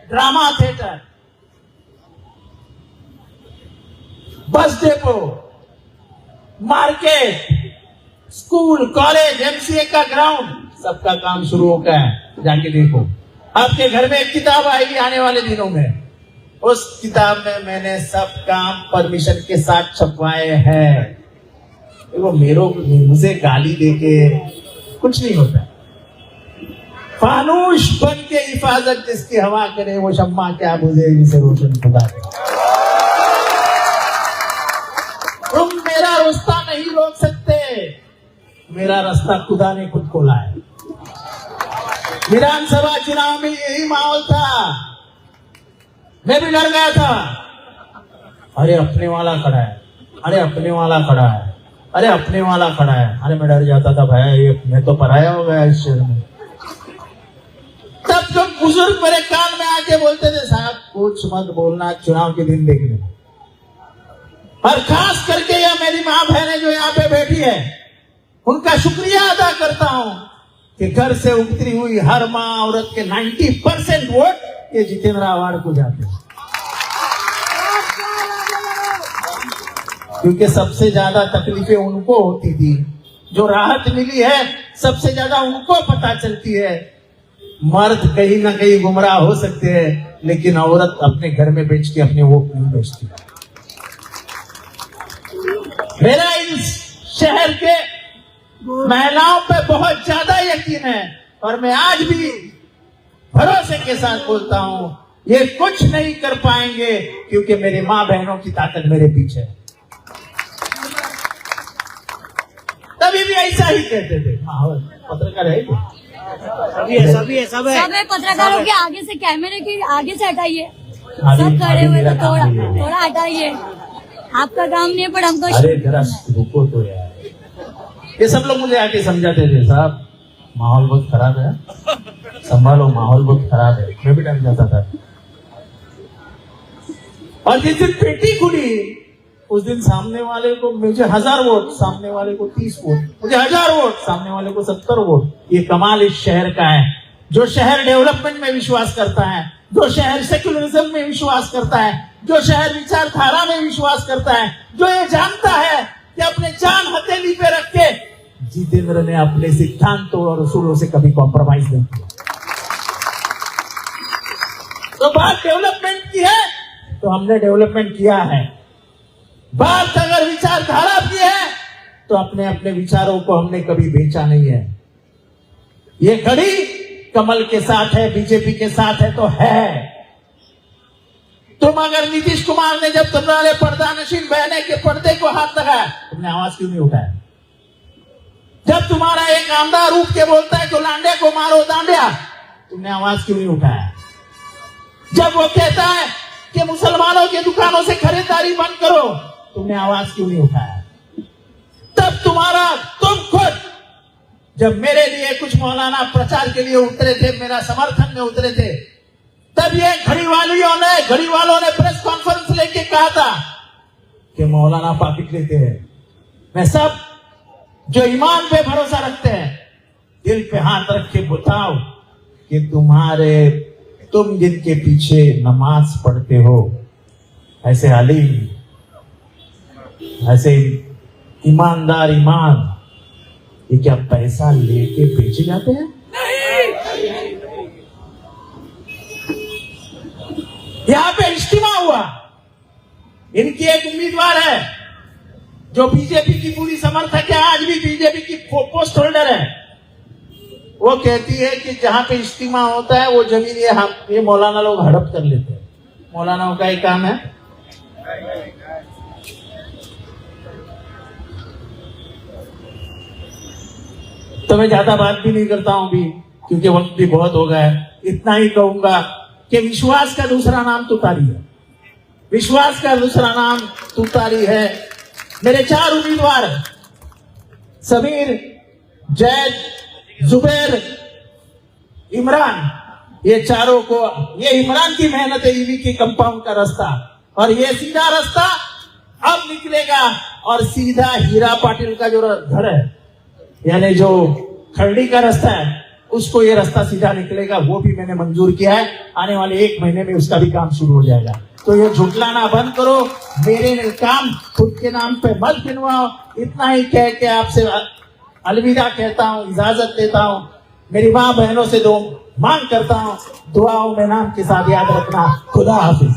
drama theatre, bus depot, market, school, college, MCA का ग्राउंड, सबका काम शुरू हो गया है। जाके देखो, आपके घर में एक किताब आएगी आने वाले दिनों में, उस किताब में मैंने सब काम परमिशन के साथ छपवाए हैं। वो मुझे गाली देके कुछ नहीं होता। फानूश बन के हिफाजत जिसकी हवा करे वो शम्मा क्या बुझे जिसे रोशन खुदा करे। तुम मेरा रास्ता नहीं रोक सकते, मेरा रास्ता खुदा ने खुद खोला है। विधानसभा चुनाव में यही माहौल था, मैं भी डर गया था। अरे अपने वाला खड़ा है, अरे अपने वाला खड़ा है, अरे अपने वाला खड़ा है। अरे मैं डर जाता था भाई मैं तो पराया हो गया इस शहर में। तब जो बुजुर्ग मेरे कान में आके बोलते थे साहब कुछ मत बोलना, चुनाव के दिन देख लेना। और खास करके यह मेरी माँ बहनें जो यहाँ पे बैठी है, उनका शुक्रिया अदा करता हूँ कि घर से उतरी हुई हर माँ औरत के 90% वोट ये जितेंद्र आव्हाड को जाते हैं। क्योंकि सबसे ज्यादा तकलीफें उनको होती थी, जो राहत मिली है सबसे ज्यादा उनको पता चलती है। मर्द कहीं ना कहीं गुमराह हो सकते हैं, लेकिन औरत अपने घर में बेच के अपने वोट नहीं बेचती। मेरा इस शहर के महिलाओं पे बहुत ज्यादा यकीन है और मैं आज भी भरोसे के साथ बोलता हूं ये कुछ नहीं कर पाएंगे, क्योंकि मेरे माँ बहनों की ताकत मेरे पीछे है। तभी भी ऐसा ही कहते थे माहौल पत्रकार है सब है पत्रकारों के आगे से, कैमरे के आगे से हटाइए। सब खड़े हुए तो थोड़ा हटाइए। आपका काम नहीं है पर हमको। अरे जरा रुको तो यार। ये सब लोग मुझे आके समझाते थे साहब माहौल बहुत खराब है, संभालो माहौल बहुत खराब है। मैं भी डर जाता था। और जिस दिन पेटी खुली उस दिन सामने वाले को मुझे 1000 वोट, सामने वाले को 30 वोट, मुझे 1000 वोट, सामने वाले को 70 वोट। ये कमाल इस शहर का है। जो शहर डेवलपमेंट में विश्वास करता है, जो शहर सेक्युलरिज्म में विश्वास करता है, जो शहर विचारधारा में विश्वास करता है, जो ये जानता है कि अपने जान हथेली पे रख के जितेंद्र ने अपने सिद्धांतों और उसूलों से कभी कॉम्प्रोमाइज नहीं किया। तो बात डेवलपमेंट की है तो हमने डेवलपमेंट किया है। बात अगर विचारधारा की है तो अपने अपने विचारों को हमने कभी बेचा नहीं है। ये घड़ी कमल के साथ है, बीजेपी के साथ है तो है। तुम अगर नीतीश कुमार ने जब तुम्हारे पर्दानशीन बहने के पर्दे को हाथ लगाया तुमने आवाज क्यों नहीं उठाया? जब तुम्हारा एक आमदार उठ के बोलता है तो लांडे को मारो दांडिया, तुमने आवाज क्यों नहीं उठाया? जब वो कहता है कि मुसलमानों की दुकानों से खरीदारी बंद करो, तुमने आवाज क्यों नहीं उठाया? तब तुम खुद जब मेरे लिए कुछ मौलाना प्रचार के लिए उतरे थे, मेरा समर्थन में उतरे थे, तब ये घड़ी वालों ने प्रेस कॉन्फ्रेंस लेके कहा था कि मौलाना पाकिट लेते हैं। मैं सब जो ईमान पे भरोसा रखते हैं दिल पे हाथ रख के बताओ कि तुम जिनके पीछे नमाज पढ़ते हो, ऐसे अलीम, ऐसे ईमानदार ईमान, ये क्या पैसा लेके बेचे जाते हैं? यहाँ पे इज्तिमा हुआ, इनकी एक उम्मीदवार है जो बीजेपी की पूरी समर्थक है, आज भी बीजेपी की पोस्ट होल्डर है। वो कहती है कि जहां पे इज्तिमा होता है वो जमीन ये मौलाना लोग हड़प कर लेते हैं। मौलानाओं का एक काम है तो मैं ज्यादा बात भी नहीं करता हूं भी, क्योंकि वक्त भी बहुत हो गया है। इतना ही कहूंगा कि विश्वास का दूसरा नाम तुतारी है। विश्वास का दूसरा नाम तुतारी है। मेरे 4 उम्मीदवार समीर, जैद, जुबैर, इमरान, ये चारों को, ये इमरान की मेहनत है, ईवी की कंपाउंड का रास्ता, और ये सीधा रास्ता अब निकलेगा और सीधा हीरा पाटिल का जो घर है, यानी जो खरड़ी का रास्ता है, उसको ये रास्ता सीधा निकलेगा। वो भी मैंने मंजूर किया है। आने वाले 1 महीने में उसका भी काम शुरू हो जाएगा। तो ये झुटलाना बंद करो, मेरे काम खुद के नाम पे मत गिनवाओ। इतना ही कह के आपसे अलविदा कहता हूँ, इजाजत देता हूँ। मेरी माँ बहनों से मांग करता हूँ, दुआओं में नाम के साथ याद रखना। खुदा हाफिज।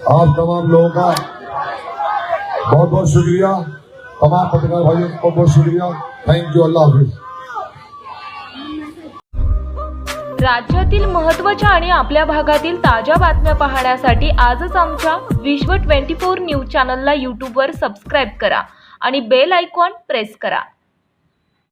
आप तमाम लोगों का बहुत बहुत शुक्रिया तमाम पत्रकार भाइयों को, बहुत बहुत शुक्रिया। Thank you. अल्लाह हाफिज। राज्यातील महत्त्वाच्या आणि आपल्या भागातील ताज्या बातम्या पाहण्यासाठी आजच आमच्या विश्व 24 न्यूज चॅनलला यूट्यूबवर सबस्क्राईब करा आणि बेल आयकॉन प्रेस करा।